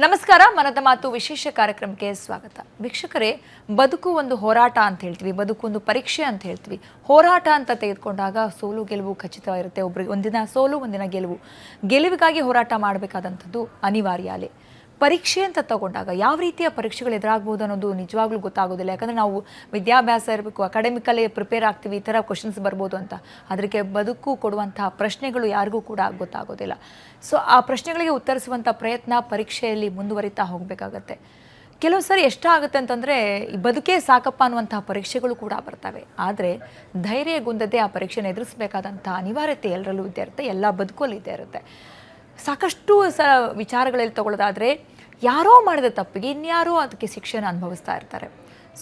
ನಮಸ್ಕಾರ. ಮನದ ಮಾತು ವಿಶೇಷ ಕಾರ್ಯಕ್ರಮಕ್ಕೆ ಸ್ವಾಗತ. ವೀಕ್ಷಕರೇ, ಬದುಕು ಒಂದು ಹೋರಾಟ ಅಂತ ಹೇಳ್ತೀವಿ, ಬದುಕು ಒಂದು ಪರೀಕ್ಷೆ ಅಂತ ಹೇಳ್ತೀವಿ. ಹೋರಾಟ ಅಂತ ತೆಗೆದುಕೊಂಡಾಗ ಸೋಲು ಗೆಲುವು ಖಚಿತವಾಗಿರುತ್ತೆ. ಒಬ್ಬರಿಗೆ ಒಂದಿನ ಸೋಲು ಒಂದಿನ ಗೆಲುವಿಗಾಗಿ ಹೋರಾಟ ಮಾಡಬೇಕಾದಂಥದ್ದು ಅನಿವಾರ್ಯ. ಅಲೆ ಪರೀಕ್ಷೆ ಅಂತ ತಗೊಂಡಾಗ ಯಾವ ರೀತಿಯ ಪರೀಕ್ಷೆಗಳು ಎದುರಾಗ್ಬೋದು ಅನ್ನೋದು ನಿಜವಾಗ್ಲೂ ಗೊತ್ತಾಗೋದಿಲ್ಲ. ಯಾಕಂದರೆ ನಾವು ವಿದ್ಯಾಭ್ಯಾಸ ಇರಬೇಕು, ಅಕಾಡೆಮಿಕಲ್ಲಿ ಪ್ರಿಪೇರ್ ಆಗ್ತೀವಿ, ಈ ಥರ ಕ್ವಶನ್ಸ್ ಬರ್ಬೋದು ಅಂತ. ಅದಕ್ಕೆ ಬದುಕು ಕೊಡುವಂತಹ ಪ್ರಶ್ನೆಗಳು ಯಾರಿಗೂ ಕೂಡ ಗೊತ್ತಾಗೋದಿಲ್ಲ. ಸೊ ಆ ಪ್ರಶ್ನೆಗಳಿಗೆ ಉತ್ತರಿಸುವಂಥ ಪ್ರಯತ್ನ ಪರೀಕ್ಷೆಯಲ್ಲಿ ಮುಂದುವರಿತಾ ಹೋಗಬೇಕಾಗತ್ತೆ. ಕೆಲವು ಸರಿ ಎಷ್ಟಾಗುತ್ತೆ ಅಂತಂದರೆ ಈ ಬದುಕೇ ಸಾಕಪ್ಪ ಅನ್ನುವಂತಹ ಪರೀಕ್ಷೆಗಳು ಕೂಡ ಬರ್ತವೆ. ಆದರೆ ಧೈರ್ಯಗುಂದದೆ ಆ ಪರೀಕ್ಷೆನ ಎದುರಿಸಬೇಕಾದಂಥ ಅನಿವಾರ್ಯತೆ ಎಲ್ಲರಲ್ಲೂ ಇದ್ದೇ ಇರುತ್ತೆ, ಎಲ್ಲ ಬದುಕಲ್ಲಿ ಇದ್ದೇ ಇರುತ್ತೆ. ಸಾಕಷ್ಟು ವಿಚಾರಗಳಲ್ಲಿ ತಗೊಳ್ಳೋದಾದರೆ ಯಾರೋ ಮಾಡಿದ ತಪ್ಪಿಗೆ ಇನ್ಯಾರೋ ಅದಕ್ಕೆ ಶಿಕ್ಷೆನ ಅನುಭವಿಸ್ತಾ ಇರ್ತಾರೆ.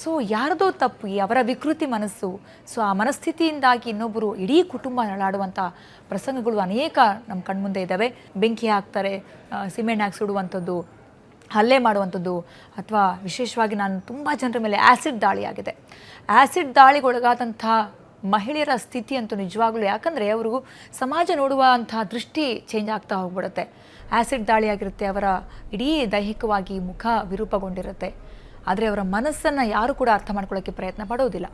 ಸೊ ಯಾರದೋ ತಪ್ಪಿಗೆ ಅವರ ವಿಕೃತಿ ಮನಸ್ಸು, ಸೊ ಆ ಮನಸ್ಥಿತಿಯಿಂದಾಗಿ ಇನ್ನೊಬ್ಬರು ಇಡೀ ಕುಟುಂಬ ನರಳಾಡುವಂಥ ಪ್ರಸಂಗಗಳು ಅನೇಕ ನಮ್ಮ ಕಣ್ಮುಂದೆ ಇದ್ದಾವೆ. ಬೆಂಕಿ ಹಾಕ್ತಾರೆ, ಸಿಮೆಂಟ್ ಹಾಕಿ ಸುಡುವಂಥದ್ದು, ಹಲ್ಲೆ ಮಾಡುವಂಥದ್ದು, ಅಥವಾ ವಿಶೇಷವಾಗಿ ನಾನು ತುಂಬ ಜನರ ಮೇಲೆ ಆ್ಯಸಿಡ್ ದಾಳಿ ಆಗಿದೆ. ಆ್ಯಸಿಡ್ ದಾಳಿಗೊಳಗಾದಂಥ ಮಹಿಳೆಯರ ಸ್ಥಿತಿ ಅಂತೂ ನಿಜವಾಗ್ಲೂ, ಯಾಕಂದರೆ ಅವ್ರಿಗೂ ಸಮಾಜ ನೋಡುವಂತಹ ದೃಷ್ಟಿ ಚೇಂಜ್ ಆಗ್ತಾ ಹೋಗ್ಬಿಡುತ್ತೆ. ಆ್ಯಸಿಡ್ ದಾಳಿ ಆಗಿರುತ್ತೆ, ಅವರ ಇಡೀ ದೈಹಿಕವಾಗಿ ಮುಖ ವಿರೂಪಗೊಂಡಿರುತ್ತೆ. ಆದರೆ ಅವರ ಮನಸ್ಸನ್ನು ಯಾರು ಕೂಡ ಅರ್ಥ ಮಾಡ್ಕೊಳ್ಳೋಕ್ಕೆ ಪ್ರಯತ್ನ ಪಡೋದಿಲ್ಲ.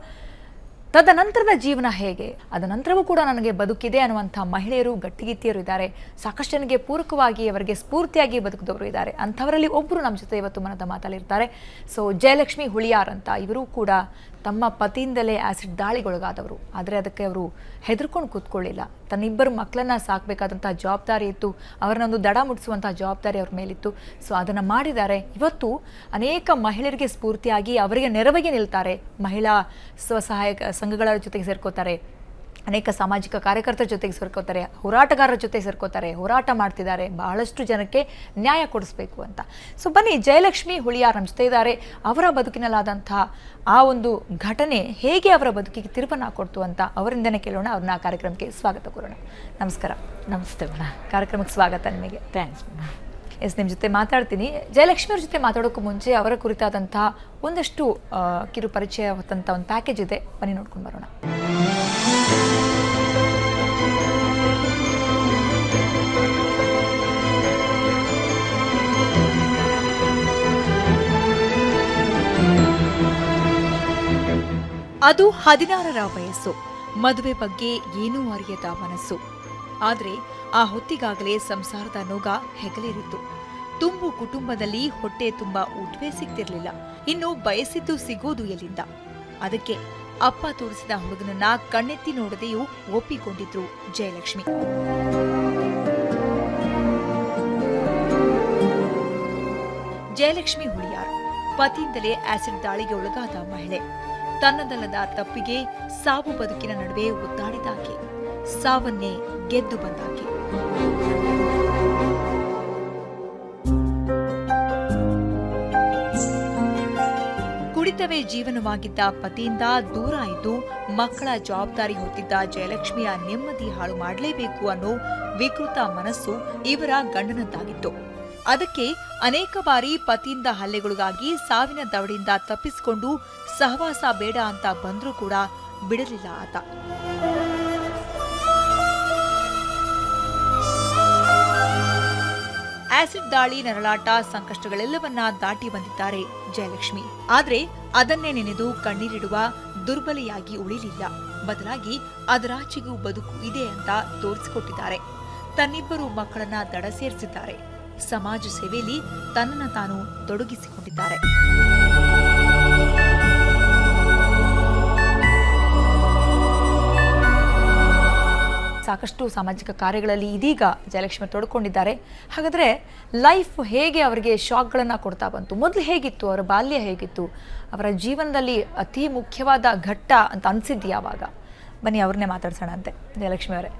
ತದನಂತರದ ಜೀವನ ಹೇಗೆ, ಅದ ನಂತರವೂ ಕೂಡ ನನಗೆ ಬದುಕಿದೆ ಅನ್ನುವಂಥ ಮಹಿಳೆಯರು, ಗಟ್ಟಿಗಿತ್ತಿಯರು ಇದ್ದಾರೆ. ಸಾಕಷ್ಟು ಜನಕ್ಕೆ ಪೂರಕವಾಗಿ ಅವರಿಗೆ ಸ್ಫೂರ್ತಿಯಾಗಿ ಬದುಕಿದವರು ಇದ್ದಾರೆ. ಅಂಥವರಲ್ಲಿ ಒಬ್ಬರು ನಮ್ಮ ಜೊತೆ ಇವತ್ತು ಮನದ ಮಾತಲ್ಲಿರ್ತಾರೆ. ಸೊ ಜಯಲಕ್ಷ್ಮಿ ಹುಳಿಯಾರ್ ಅಂತ, ಇವರು ಕೂಡ ತಮ್ಮ ಪತಿಯಿಂದಲೇ ಆ್ಯಸಿಡ್ ದಾಳಿಗೊಳಗಾದವರು. ಆದರೆ ಅದಕ್ಕೆ ಅವರು ಹೆದರ್ಕೊಂಡು ಕೂತ್ಕೊಳ್ಳಿಲ್ಲ. ತನ್ನಿಬ್ಬರು ಮಕ್ಕಳನ್ನ ಸಾಕಬೇಕಾದಂಥ ಜವಾಬ್ದಾರಿ ಇತ್ತು, ಅವರನ್ನೊಂದು ದಡ ಮುಟ್ಟಿಸುವಂಥ ಜವಾಬ್ದಾರಿ ಅವ್ರ ಮೇಲಿತ್ತು. ಸೊ ಅದನ್ನು ಮಾಡಿದ್ದಾರೆ. ಇವತ್ತು ಅನೇಕ ಮಹಿಳೆಯರಿಗೆ ಸ್ಫೂರ್ತಿಯಾಗಿ ಅವರಿಗೆ ನೆರವಿಗೆ ನಿಲ್ತಾರೆ. ಮಹಿಳಾ ಸ್ವಸಹಾಯಕ ಸಂಘಗಳ ಜೊತೆಗೆ ಸೇರ್ಕೋತಾರೆ, ಅನೇಕ ಸಾಮಾಜಿಕ ಕಾರ್ಯಕರ್ತರ ಜೊತೆಗೆ ಸೇರ್ಕೋತಾರೆ, ಹೋರಾಟಗಾರರ ಜೊತೆ ಸೇರ್ಕೋತಾರೆ, ಹೋರಾಟ ಮಾಡ್ತಿದ್ದಾರೆ ಬಹಳಷ್ಟು ಜನಕ್ಕೆ ನ್ಯಾಯ ಕೊಡಿಸ್ಬೇಕು ಅಂತ. ಸೊ ಬನ್ನಿ, ಜಯಲಕ್ಷ್ಮಿ ಹುಳಿಯಾರ್ ನಮ್ಮ ಜೊತೆ ಇದ್ದಾರೆ. ಅವರ ಬದುಕಿನಲ್ಲಾದಂಥ ಆ ಒಂದು ಘಟನೆ ಹೇಗೆ ಅವರ ಬದುಕಿಗೆ ತಿರುವನ್ನು ಕೊಡ್ತು ಅಂತ ಅವರಿಂದನೇ ಕೇಳೋಣ. ಅವ್ರನ್ನ ಕಾರ್ಯಕ್ರಮಕ್ಕೆ ಸ್ವಾಗತ ಕೋರೋಣ. ನಮಸ್ಕಾರ. ನಮಸ್ತೆ ಮೇಡಮ್, ಕಾರ್ಯಕ್ರಮಕ್ಕೆ ಸ್ವಾಗತ ನಿಮಗೆ. Thanks madam. ನಿಮ್ಮ ಜೊತೆ ಮಾತಾಡ್ತೀನಿ. ಜಯಲಕ್ಷ್ಮಿ ಅವ್ರ ಜೊತೆ ಮಾತಾಡೋಕ್ಕೂ ಮುಂಚೆ ಅವರ ಕುರಿತಾದಂಥ ಒಂದಷ್ಟು ಕಿರು ಪರಿಚಯ ಹೊತ್ತಂಥ ಒಂದು ಪ್ಯಾಕೇಜ್ ಇದೆ, ಬನ್ನಿ ನೋಡ್ಕೊಂಡು ಬರೋಣ. ಅದು 16ರ ವಯಸ್ಸು, ಮದುವೆ ಬಗ್ಗೆ ಏನೂ ಅರಿಯದ ಮನಸ್ಸು. ಆದರೆ ಆ ಹೊತ್ತಿಗಾಗಲೇ ಸಂಸಾರದ ನೋಗ ಹೆಗಲೇರಿತ್ತು. ತುಂಬು ಕುಟುಂಬದಲ್ಲಿ ಹೊಟ್ಟೆ ತುಂಬ ಊಟವೇ ಸಿಗ್ತಿರ್ಲಿಲ್ಲ. ಇನ್ನು ಬಯಸಿದ್ದು ಸಿಗೋದು ಎಲ್ಲಿಂದ? ಅದಕ್ಕೆ ಅಪ್ಪ ತೋರಿಸಿದ ಹುಡುಗನನ್ನ ಕಣ್ಣೆತ್ತಿ ನೋಡದೆಯೂ ಒಪ್ಪಿಕೊಂಡಿದ್ರು ಜಯಲಕ್ಷ್ಮಿ. ಜಯಲಕ್ಷ್ಮಿ ಹುಳಿಯಾರ್ ಪತಿಯಿಂದಲೇ ಆಸಿಡ್ ದಾಳಿಗೆ ಒಳಗಾದ ಮಹಿಳೆ. ತನ್ನದಲ್ಲದ ತಪ್ಪಿಗೆ ಸಾವು ಬದುಕಿನ ನಡುವೆ ಒದ್ದಾಡಿದಾಕೆ, ಸಾವನ್ನೇ ಗೆದ್ದು ಬಂದಾಕೆ. ಕುಡಿತವೇ ಜೀವನವಾಗಿದ್ದ ಪತಿಯಿಂದ ದೂರ ಇದ್ದು ಮಕ್ಕಳ ಜವಾಬ್ದಾರಿ ಹೊತ್ತಿದ್ದ ಜಯಲಕ್ಷ್ಮಿಯ ನೆಮ್ಮದಿ ಹಾಳು ಮಾಡಲೇಬೇಕು ಅನ್ನೋ ವಿಕೃತ ಮನಸ್ಸು ಇವರ ಗಂಡನದ್ದಾಗಿತ್ತು. ಅದಕ್ಕೆ ಅನೇಕ ಬಾರಿ ಪತಿಯಿಂದ ಹಲ್ಲೆಗೊಳಗಾಗಿ ಸಾವಿನ ದವಡಿಯಿಂದ ತಪ್ಪಿಸಿಕೊಂಡು ಸಹವಾಸ ಬೇಡ ಅಂತ ಬಂದ್ರೂ ಕೂಡ ಬಿಡಲಿಲ್ಲ ಆತ. ಆಸಿಡ್ ದಾಳಿ, ನರಳಾಟ, ಸಂಕಷ್ಟಗಳೆಲ್ಲವನ್ನ ದಾಟಿ ಬಂದಿದ್ದಾರೆ ಜಯಲಕ್ಷ್ಮಿ. ಆದ್ರೆ ಅದನ್ನೇ ನೆನೆದು ಕಣ್ಣೀರಿಡುವ ದುರ್ಬಲೆಯಾಗಿ ಉಳಿಲಿಲ್ಲ. ಬದಲಾಗಿ ಅದರಾಚೆಗೂ ಬದುಕು ಇದೆ ಅಂತ ತೋರಿಸಿಕೊಟ್ಟಿದ್ದಾರೆ. ತನ್ನಿಬ್ಬರು ಮಕ್ಕಳನ್ನ ದಡ ಸೇರಿಸಿದ್ದಾರೆ. ಸಮಾಜ ಸೇವೆಯಲ್ಲಿ ತನ್ನನ್ನು ತಾನು ತೊಡಗಿಸಿಕೊಂಡಿದ್ದಾರೆ. ಸಾಕಷ್ಟು ಸಾಮಾಜಿಕ ಕಾರ್ಯಗಳಲ್ಲಿ ಇದೀಗ ಜಯಲಕ್ಷ್ಮಿ ತೊಡ್ಕೊಂಡಿದ್ದಾರೆ. ಹಾಗಾದರೆ ಲೈಫ್ ಹೇಗೆ ಅವರಿಗೆ ಶಾಕ್ಗಳನ್ನು ಕೊಡ್ತಾ ಬಂತು? ಮೊದಲು ಹೇಗಿತ್ತು ಅವರ ಬಾಲ್ಯ, ಹೇಗಿತ್ತು ಅವರ ಜೀವನದಲ್ಲಿ ಅತಿ ಮುಖ್ಯವಾದ ಘಟ್ಟ ಅಂತ ಅನಿಸಿದ್ದು ಯಾವಾಗ? ಬನ್ನಿ ಅವ್ರನ್ನೇ ಮಾತಾಡ್ಸೋಣ ಅಂತೆ. ಜಯಲಕ್ಷ್ಮಿ ಅವರೇ,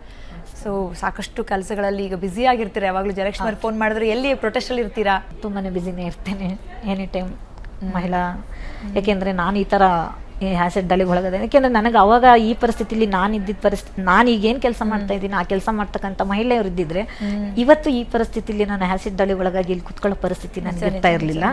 ಸೊ ಸಾಕಷ್ಟು ಕೆಲಸಗಳಲ್ಲಿ ಈಗ ಬ್ಯುಸಿ ಆಗಿರ್ತೀರಾ. ಯಾವಾಗಲೂ ಜಯಲಕ್ಷ್ಮಿ ಅವ್ರು ಫೋನ್ ಮಾಡಿದ್ರೆ ಎಲ್ಲಿ ಪ್ರೊಟೆಸ್ಟಲ್ಲಿ ಇರ್ತೀರಾ? ತುಂಬಾ ಬ್ಯುಸಿನೇ ಇರ್ತೇನೆ ಎನಿ ಟೈಮ್ ಮಹಿಳಾ. ಯಾಕೆಂದರೆ ನಾನು ಈ ಥರ ಈ ಆ್ಯಸಿಡ್ ದಾಳಿಗೆ ಒಳಗಾದೆ. ಯಾಕೆಂದರೆ ನನಗೆ ಅವಾಗ ಈ ಪರಿಸ್ಥಿತಿಲಿ ನಾನು ಇದ್ದಿದ್ದ ಪರಿಸ್ಥಿತಿ, ನಾನು ಈಗೇನು ಕೆಲಸ ಮಾಡ್ತಾ ಇದ್ದೀನಿ ಆ ಕೆಲಸ ಮಾಡ್ತಕ್ಕಂಥ ಮಹಿಳೆಯರು ಇದ್ದಿದ್ರೆ ಇವತ್ತು ಈ ಪರಿಸ್ಥಿತಿಲಿ ನಾನು ಆ್ಯಸಿಡ್ ದಾಳಿ ಒಳಗಾಗಿ ಇಲ್ಲಿ ಕುತ್ಕೊಳ್ಳೋ ಪರಿಸ್ಥಿತಿ ನನಗೆ ಇರ್ತಾ ಇರಲಿಲ್ಲ.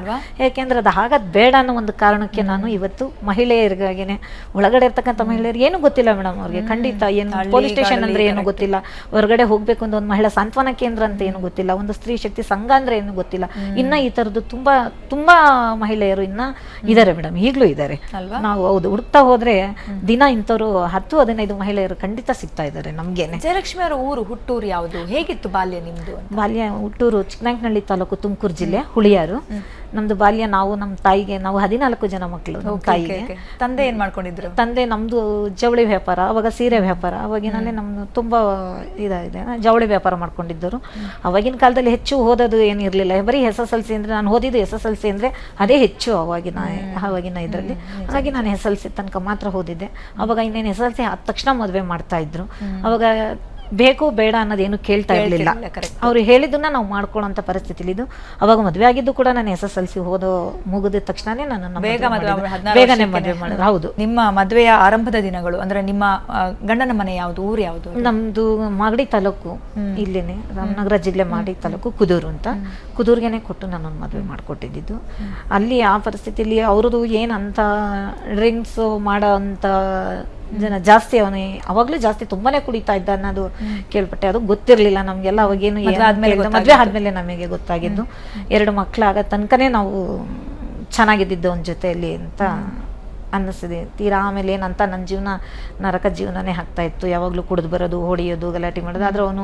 ಯಾಕೆಂದ್ರೆ ಅದು ಹಾಗಾದ್ ಬೇಡ ಅನ್ನೋ ಒಂದು ಕಾರಣಕ್ಕೆ ನಾನು ಇವತ್ತು ಮಹಿಳೆಯರಿಗಾಗಿನೇ, ಒಳಗಡೆ ಇರ್ತಕ್ಕಂಥ ಮಹಿಳೆಯರಿಗೆ ಏನು ಗೊತ್ತಿಲ್ಲ ಮೇಡಮ್, ಅವ್ರಿಗೆ ಖಂಡಿತ ಏನು ಪೊಲೀಸ್ ಸ್ಟೇಷನ್ ಅಂದ್ರೆ ಏನು ಗೊತ್ತಿಲ್ಲ, ಹೊರಗಡೆ ಹೋಗ್ಬೇಕು ಅಂತ ಒಂದು ಮಹಿಳಾ ಸಾಂತ್ವನ ಕೇಂದ್ರ ಅಂತ ಏನು ಗೊತ್ತಿಲ್ಲ, ಒಂದು ಸ್ತ್ರೀ ಶಕ್ತಿ ಸಂಘ ಅಂದ್ರೆ ಏನು ಗೊತ್ತಿಲ್ಲ. ಇನ್ನ ಈ ತರದ್ದು ತುಂಬಾ ತುಂಬಾ ಮಹಿಳೆಯರು ಇನ್ನ ಇದಾರೆ ಮೇಡಮ್, ಈಗಲೂ ಇದ್ದಾರೆ. ನಾವು ಹೌದು ಹುಡುಕ್ತಾ ಹೋದ್ರೆ ದಿನ ಇಂಥವ್ರು 10-15 ಮಹಿಳೆಯರು ಖಂಡಿತ ಸಿಗ್ತಾ ಇದ್ದಾರೆ ನಮ್ಗೇನೆ. ಜಯಲಕ್ಷ್ಮಿ ಅವರ ಊರು ಹುಟ್ಟೂರು ಯಾವುದು, ಹೇಗಿತ್ತು ಬಾಲ್ಯ ನಿಮ್ದು? ಬಾಲ್ಯ ಹುಟ್ಟೂರು ಚಿಕ್ಕನಾಯಕನಹಳ್ಳಿ ತಾಲೂಕು, ತುಮಕೂರು ಜಿಲ್ಲೆ, ಹುಳಿಯಾರು. ನಮ್ದು ಬಾಲ್ಯ, ನಾವು ನಮ್ಮ ತಾಯಿಗೆ, ನಾವು 14 ಜನ ಮಕ್ಕಳು. ತಾಯಿಗೆ ತಂದೆ ಏನ್ ಮಾಡ್ಕೊಂಡಿದ್ರು? ತಂದೆ ನಮ್ದು ಜವಳಿ ವ್ಯಾಪಾರ, ಅವಾಗ ಸೀರೆ ವ್ಯಾಪಾರ, ಅವಾಗಿನಲ್ಲೇ ನಮ್ದು ತುಂಬಾ ಇದಾಗಿದೆ, ಜವಳಿ ವ್ಯಾಪಾರ ಮಾಡ್ಕೊಂಡಿದ್ದರು. ಅವಾಗಿನ ಕಾಲದಲ್ಲಿ ಹೆಚ್ಚು ಓದೋದು ಏನಿರಲಿಲ್ಲ, ಬರೀ SSLC ಅಂದ್ರೆ, ನಾನು ಓದಿದ್ದು SSLC ಅಂದ್ರೆ ಅದೇ ಹೆಚ್ಚು ಅವಾಗಿನ ಇದರಲ್ಲಿ. ಹಾಗಾಗಿ ನಾನು SSLC ತನಕ ಮಾತ್ರ ಓದಿದ್ದೆ. ಅವಾಗ ಇನ್ನೇನು SSLC ಆದ ತಕ್ಷಣ ಮದುವೆ ಮಾಡ್ತಾ ಇದ್ರು. ಅವಾಗ ಬೇಕು ಬೇಡ ಅನ್ನೋದೇನು ಕೇಳ್ತಾ ಇರಲಿಲ್ಲ, ಅವ್ರು ಹೇಳಿದ್ದನ್ನ ನಾವು ಮಾಡ್ಕೊಳ್ಳೋಂಥ ಪರಿಸ್ಥಿತಿಲಿ ಇದು. ಅವಾಗ ಮದುವೆ ಆಗಿದ್ದು ಕೂಡ ನಾನು SSLC ಮುಗಿದ ತಕ್ಷಣನೇ ನಾನು ಬೇಗನೆ ಮದುವೆ ಮಾಡಿದ್ರು. ಹೌದು. ನಿಮ್ಮ ಮದುವೆಯ ಆರಂಭದ ದಿನಗಳು ಅಂದ್ರೆ ನಿಮ್ಮ ಗಂಡನ ಮನೆ ಯಾವುದು, ಊರು ಯಾವುದು? ನಮ್ದು ಮಾಗಡಿ ತಾಲೂಕು, ಇಲ್ಲೇನೆ ರಾಮನಗರ ಜಿಲ್ಲೆ, ಮಾಗಡಿ ತಾಲೂಕು, ಕುದೂರು ಅಂತ. ಕುದೂರ್ಗೆನೆ ಕೊಟ್ಟು ನಾನು ಮದುವೆ ಮಾಡಿಕೊಟ್ಟಿದ್ದು. ಅಲ್ಲಿ ಆ ಪರಿಸ್ಥಿತಿಲಿ ಅವ್ರದ್ದು ಏನಂತ ಡ್ರಿಂಕ್ಸ್ ಮಾಡೋ ಅಂತ ಜನ ಜಾಸ್ತಿ, ಅವನು ಅವಾಗ್ಲೂ ಜಾಸ್ತಿ ತುಂಬಾನೇ ಕುಡಿತಾ ಇದ್ದ ಅನ್ನೋದು ಕೇಳ್ಪಟ್ಟೆ. ಅದು ಗೊತ್ತಿರ್ಲಿಲ್ಲ ನಮ್ಗೆಲ್ಲ ಅವಾಗೇನು, ಮದ್ವೆ ಆದ್ಮೇಲೆ ನಮಗೆ ಗೊತ್ತಾಗಿದ್ದು. 2 ಮಕ್ಕಳಾಗ ತನಕನೇ ನಾವು ಚೆನ್ನಾಗಿದ್ದಿದ್ದು ಅವನ ಜೊತೆಯಲ್ಲಿ ಅಂತ ಅನ್ನಿಸಿದೆ. ತೀರಾ ಆಮೇಲೆ ಏನಂತ ನನ್ನ ಜೀವನ ನರಕ ಜೀವನನೇ ಆಗ್ತಾ ಇತ್ತು. ಯಾವಾಗಲೂ ಕುಡಿದು ಬರೋದು, ಹೊಡಿಯೋದು, ಗಲಾಟೆ ಮಾಡೋದು. ಆದ್ರೆ ಅವನು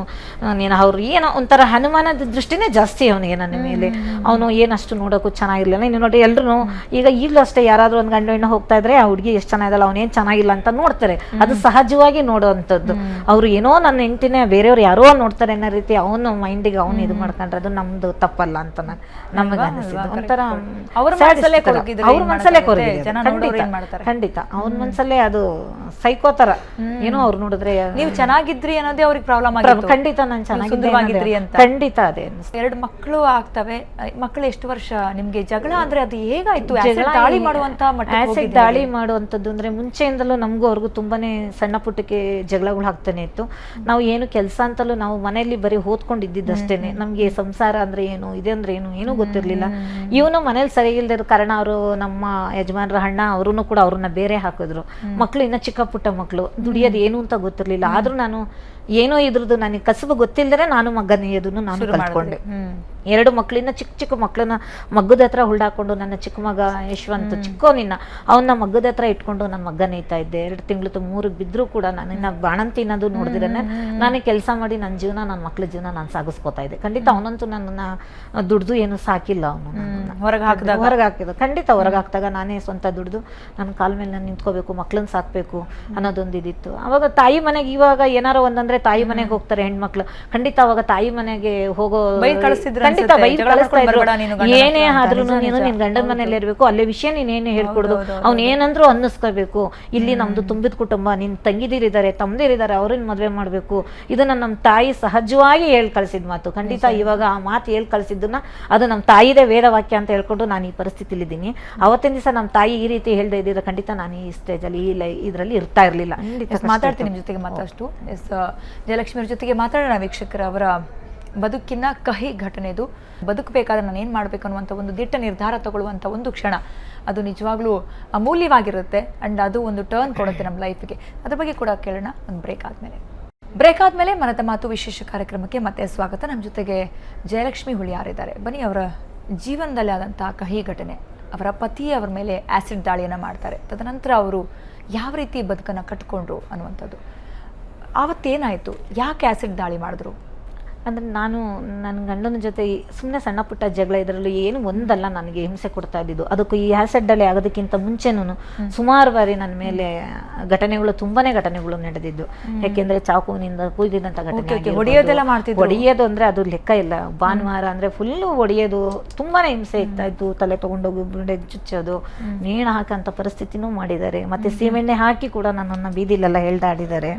ಅವ್ರು ಏನೋ ಒಂಥರ ಹನುಮಾನದ ದೃಷ್ಟಿನೇ ಜಾಸ್ತಿ ಅವನಿಗೆ ನನ್ನ ಮೇಲೆ. ಅವನು ಏನಷ್ಟು ನೋಡೋಕ್ಕೂ ಚೆನ್ನಾಗಿರ್ಲಿಲ್ಲ. ಇನ್ನು ನೋಡಿ ಎಲ್ರು ಈಗಲೂ ಅಷ್ಟೇ, ಯಾರಾದ್ರೂ ಒಂದು ಗಂಡು ಹೆಣ್ಣು ಹೋಗ್ತಾ ಇದ್ರೆ ಆ ಹುಡುಗಿ ಎಷ್ಟು ಚೆನ್ನಾಗಿದಲ್ಲ, ಅವನೇನು ಚೆನ್ನಾಗಿಲ್ಲ ಅಂತ ನೋಡ್ತಾರೆ. ಅದು ಸಹಜವಾಗಿ ನೋಡೋವಂಥದ್ದು. ಅವ್ರು ಏನೋ ನನ್ನ ಹೆಂಡತಿನೇ ಬೇರೆಯವ್ರು ಯಾರೋ ನೋಡ್ತಾರೆ ಅನ್ನೋ ರೀತಿ ಅವನು ಮೈಂಡಿಗೆ ಅವನು ಇದು ಮಾಡ್ಕೊಂಡ್ರೆ ಅದು ನಮ್ದು ತಪ್ಪಲ್ಲ ಅಂತ ನಮಗೆ ಅನಿಸಿದ್ದು. ಒಂಥರ ಅವ್ರ ಮನಸ್ಸಲ್ಲೇ ಖಂಡಿತ ಅವನ ಮನ್ಸಲ್ಲೇ ಅದು ಸೈಕೋ ತರ ಏನೋ ಅವ್ರು ನೋಡಿದ್ರೆ ನೀವು ಚೆನ್ನಾಗಿದ್ರಿ ಅನ್ನೋದೇ ಅವ್ರಿಗೆ ಪ್ರಾಬ್ಲಮ್. ಖಂಡಿತ ನಾನು ಚೆನ್ನಾಗಿದ್ರಿ ಅಂತ ಖಂಡಿತ ಅದೇ. 2 ಮಕ್ಕಳು ಆಗ್ತವೆ. ಮಕ್ಕಳು ಎಷ್ಟು ವರ್ಷ ನಿಮ್ಗೆ ಜಗಳ ಅಂದ್ರೆ ಅದು ಹೇಗಾಯ್ತು? ದಾಳಿ ಮಾಡುವಂತ ಆಸಿಡ್ ದಾಳಿ ಮಾಡುವಂತದ್ದು ಅಂದ್ರೆ ಮುಂಚೆಯಿಂದಲೂ ನಮಗೂ ಅವ್ರಿಗೂ ತುಂಬಾನೇ ಸಣ್ಣ ಪುಟ್ಟಕ್ಕೆ ಜಗಳಗಳು ಆಗ್ತಾನೆ ಇತ್ತು. ನಾವು ಏನು ಕೆಲಸ ಅಂತಲೂ ನಾವು ಮನೆಯಲ್ಲಿ ಬರೀ ಓದ್ಕೊಂಡಿದ್ದಷ್ಟೇನೆ. ನಮ್ಗೆ ಸಂಸಾರ ಅಂದ್ರೆ ಏನು, ಇದೆ ಅಂದ್ರೆ ಏನು ಗೊತ್ತಿರ್ಲಿಲ್ಲ. ಇವನು ಮನೇಲಿ ಸರಿ ಇಲ್ದಿರೋ ಕಾರಣ ಅವರು ನಮ್ಮ ಯಜಮಾನ್ರ ಅಣ್ಣ ಅವರು ಕೂಡ ಅವ್ರನ್ನ ಬೇರೆ ಹಾಕಿದ್ರು. ಮಕ್ಳು ಇನ್ನ ಚಿಕ್ಕ ಪುಟ್ಟ ಮಕ್ಕಳು, ದುಡಿಯೋದು ಏನು ಅಂತ ಗೊತ್ತಿರ್ಲಿಲ್ಲ. ಆದ್ರೂ ನಾನು ಏನೋ ಇದ್ರದ್ದು ನನಗೆ ಕಸಬು ಗೊತ್ತಿಲ್ಲದ್ರೆ ನಾನು ಮಗ್ಗ ನೇಯೋದನ್ನು ನಾನು ಕಲ್ತ್ಕೊಂಡೆ. 2 ಮಕ್ಕಳಿನ ಚಿಕ್ಕ ಮಕ್ಕಳನ್ನ ಮಗ್ಗದ ಹತ್ರ ಹುಲ್ಡಾಕೊಂಡು, ನನ್ನ ಚಿಕ್ಕ ಮಗ ಯಶವಂತ್ ಚಿಕ್ಕೋನಿನ್ನ ಅವನ್ನ ಮಗ್ಗದ ಹತ್ರ ಇಟ್ಕೊಂಡು ನಾನು ಮಗ್ಗ ನೇಯ್ತಾ ಇದ್ದೆ. 2 ತಿಂಗಳು 3 ಬಿದ್ರು ಕೂಡ ನಾನು ಇನ್ನ ಬಾಣಂತಿ ಅನ್ನೋದು ನೋಡಿದಿರೇನೆ ನಾನೇ ಕೆಲಸ ಮಾಡಿ ನನ್ನ ಜೀವನ, ನನ್ನ ಮಕ್ಳ ಜೀವನ ನಾನು ಸಾಗಿಸ್ಕೋತಾ ಇದ್ದೆ. ಖಂಡಿತ ಅವನಂತೂ ನನ್ನನ್ನ ದುಡ್ದು ಏನು ಸಾಕಿಲ್ಲ. ಅವನು ಹೊರಗೆ ಹಾಕಿದ ಖಂಡಿತ ಹೊರಗೆ ಹಾಕಿದಾಗ ನಾನೇ ಸ್ವಂತ ದುಡ್ದು ನನ್ನ ಕಾಲ ಮೇಲೆ ನಾನು ನಿಂತ್ಕೋಬೇಕು, ಮಕ್ಳನ್ನ ಸಾಕ್ಬೇಕು ಅನ್ನೋದೊಂದು ಇದಿತ್ತು. ಅವಾಗ ತಾಯಿ ಮನೆಗೆ, ಇವಾಗ ಏನಾರೋ ಒಂದಂದ್ರೆ ತಾಯಿ ಮನೆಗೆ ಹೋಗ್ತಾರೆ ಹೆಣ್ಮಕ್ಳು, ಖಂಡಿತ ಅವಾಗ ತಾಯಿ ಮನೆಗೆ ಹೋಗೋ ಖಂಡಿತ ಬೈದು ಕಳಿಸ್ತಾ ಇದ್ರು. ಏನೇ ಆದ್ರೂ ನೀನು ನಿನ್ ಗಂಡನ ಮನೇಲಿ ಇರ್ಬೇಕು, ಅಲ್ಲೇ ವಿಷಯ ನೀನೇನು ಹೇಳ್ಕೊಡುದು, ಅವ್ನು ಏನಂದ್ರೂ ಅನ್ನಿಸ್ಕೋಬೇಕು. ಇಲ್ಲಿ ನಮ್ದು ತುಂಬಿದ ಕುಟುಂಬ, ನಿನ್ ತಂಗಿದಿರಿದ್ದಾರೆ, ತಮ್ಮದಿರಿದ್ದಾರೆ, ಅವ್ರನ್ನ ಮದ್ವೆ ಮಾಡ್ಬೇಕು. ಇದನ್ನ ನಮ್ಮ ತಾಯಿ ಸಹಜವಾಗಿ ಹೇಳ್ ಕಳ್ಸಿದ್ ಮಾತು. ಖಂಡಿತ ಇವಾಗ ಆ ಮಾತು ಹೇಳ್ ಕಳ್ಸಿದ್ದನ್ನ ಅದು ನಮ್ಮ ತಾಯಿದೇ ವೇದವಾಕ್ಯ ಅಂತ ಹೇಳ್ಕೊಂಡು ನಾನು ಈ ಪರಿಸ್ಥಿತಿಲಿ ಇದ್ದೀನಿ. ಅವತ್ತಿನ ದಿವಸ ನಮ್ಮ ತಾಯಿ ಈ ರೀತಿ ಹೇಳ್ದೆ ಇದ್ದಿದ್ರೆ ಖಂಡಿತ ನಾನು ಈ ಸ್ಟೇಜಲ್ಲಿ ಇದರಲ್ಲಿ ಇರ್ತಾ ಇರ್ಲಿಲ್ಲ. ಮಾತಾಡ್ತೀನಿ ನಿಮ್ ಜೊತೆಗೆ ಮತ್ತಷ್ಟು. ಜಯಲಕ್ಷ್ಮಿ ಅವ್ರ ಜೊತೆಗೆ ಮಾತಾಡೋಣ ವೀಕ್ಷಕರ. ಅವರ ಬದುಕಿನ ಕಹಿ ಘಟನೆ ಇದು. ಬದುಕಬೇಕಾದ್ರೆ ನಾನು ಏನು ಮಾಡಬೇಕು ಅನ್ನುವಂಥ ಒಂದು ದಿಟ್ಟ ನಿರ್ಧಾರ ತಗೊಳ್ಳುವಂಥ ಒಂದು ಕ್ಷಣ, ಅದು ನಿಜವಾಗ್ಲೂ ಅಮೂಲ್ಯವಾಗಿರುತ್ತೆ. ಆ್ಯಂಡ್ ಅದು ಒಂದು ಟರ್ನ್ ಕೊಡುತ್ತೆ ನಮ್ಮ ಲೈಫ್ಗೆ. ಅದ್ರ ಬಗ್ಗೆ ಕೂಡ ಕೇಳೋಣ ಒಂದು ಬ್ರೇಕ್ ಆದಮೇಲೆ. ಮನದ ಮಾತು ವಿಶೇಷ ಕಾರ್ಯಕ್ರಮಕ್ಕೆ ಮತ್ತೆ ಸ್ವಾಗತ. ನಮ್ಮ ಜೊತೆಗೆ ಜಯಲಕ್ಷ್ಮಿ ಹುಳಿಯಾರಿದ್ದಾರೆ. ಬನ್ನಿ, ಅವರ ಜೀವನದಲ್ಲಿ ಆದಂಥ ಕಹಿ ಘಟನೆ, ಅವರ ಪತಿ ಅವರ ಮೇಲೆ ಆ್ಯಸಿಡ್ ದಾಳಿಯನ್ನು ಮಾಡ್ತಾರೆ, ತದನಂತರ ಅವರು ಯಾವ ರೀತಿ ಬದುಕನ್ನು ಕಟ್ಕೊಂಡ್ರು ಅನ್ನುವಂಥದ್ದು. ಆವತ್ತೇನಾಯಿತು, ಯಾಕೆ ಆ್ಯಸಿಡ್ ದಾಳಿ ಮಾಡಿದ್ರು? ಅಂದರೆ ನಾನು ನನ್ನ ಗಂಡನ ಜೊತೆ ಸುಮ್ಮನೆ ಸಣ್ಣ ಪುಟ್ಟ ಜಗಳ, ಇದರಲ್ಲೂ ಏನು ಒಂದಲ್ಲ ನನಗೆ ಹಿಂಸೆ ಕೊಡ್ತಾ ಇದ್ದಿದ್ದು. ಅದಕ್ಕೂ ಈ ಆ್ಯಸಿಡ್ ದಾಳಿ ಆಗೋದಕ್ಕಿಂತ ಮುಂಚೆನೂ ಸುಮಾರು ಬಾರಿ ನನ್ನ ಮೇಲೆ ತುಂಬಾನೇ ಘಟನೆಗಳು ನಡೆದಿದ್ದು. ಯಾಕೆಂದ್ರೆ ಚಾಕುವಿನಿಂದ ಕುಯ್ದಿದ್ದಂಥ ಘಟನೆ, ಹೊಡೆಯೋದು ಅಂದ್ರೆ ಅದು ಲೆಕ್ಕ ಇಲ್ಲ. ಭಾನುವಾರ ಅಂದ್ರೆ ಫುಲ್ಲು ಹೊಡೆಯೋದು, ತುಂಬಾನೇ ಹಿಂಸೆ ಇರ್ತಾ ಇತ್ತು. ತಲೆ ತಗೊಂಡೋಗಿ ಬುರುಡೆಗೆ ಚುಚ್ಚೋದು, ನೇಣು ಹಾಕಂತ ಪರಿಸ್ಥಿತಿನೂ ಮಾಡಿದ್ದಾರೆ. ಮತ್ತೆ ಸೀಮೆಣ್ಣೆ ಹಾಕಿ ಕೂಡ ನನ್ನನ್ನು ಬೀದಿಲೆಲ್ಲ ಎಳ್ದಾಡಿದ್ದಾರೆ.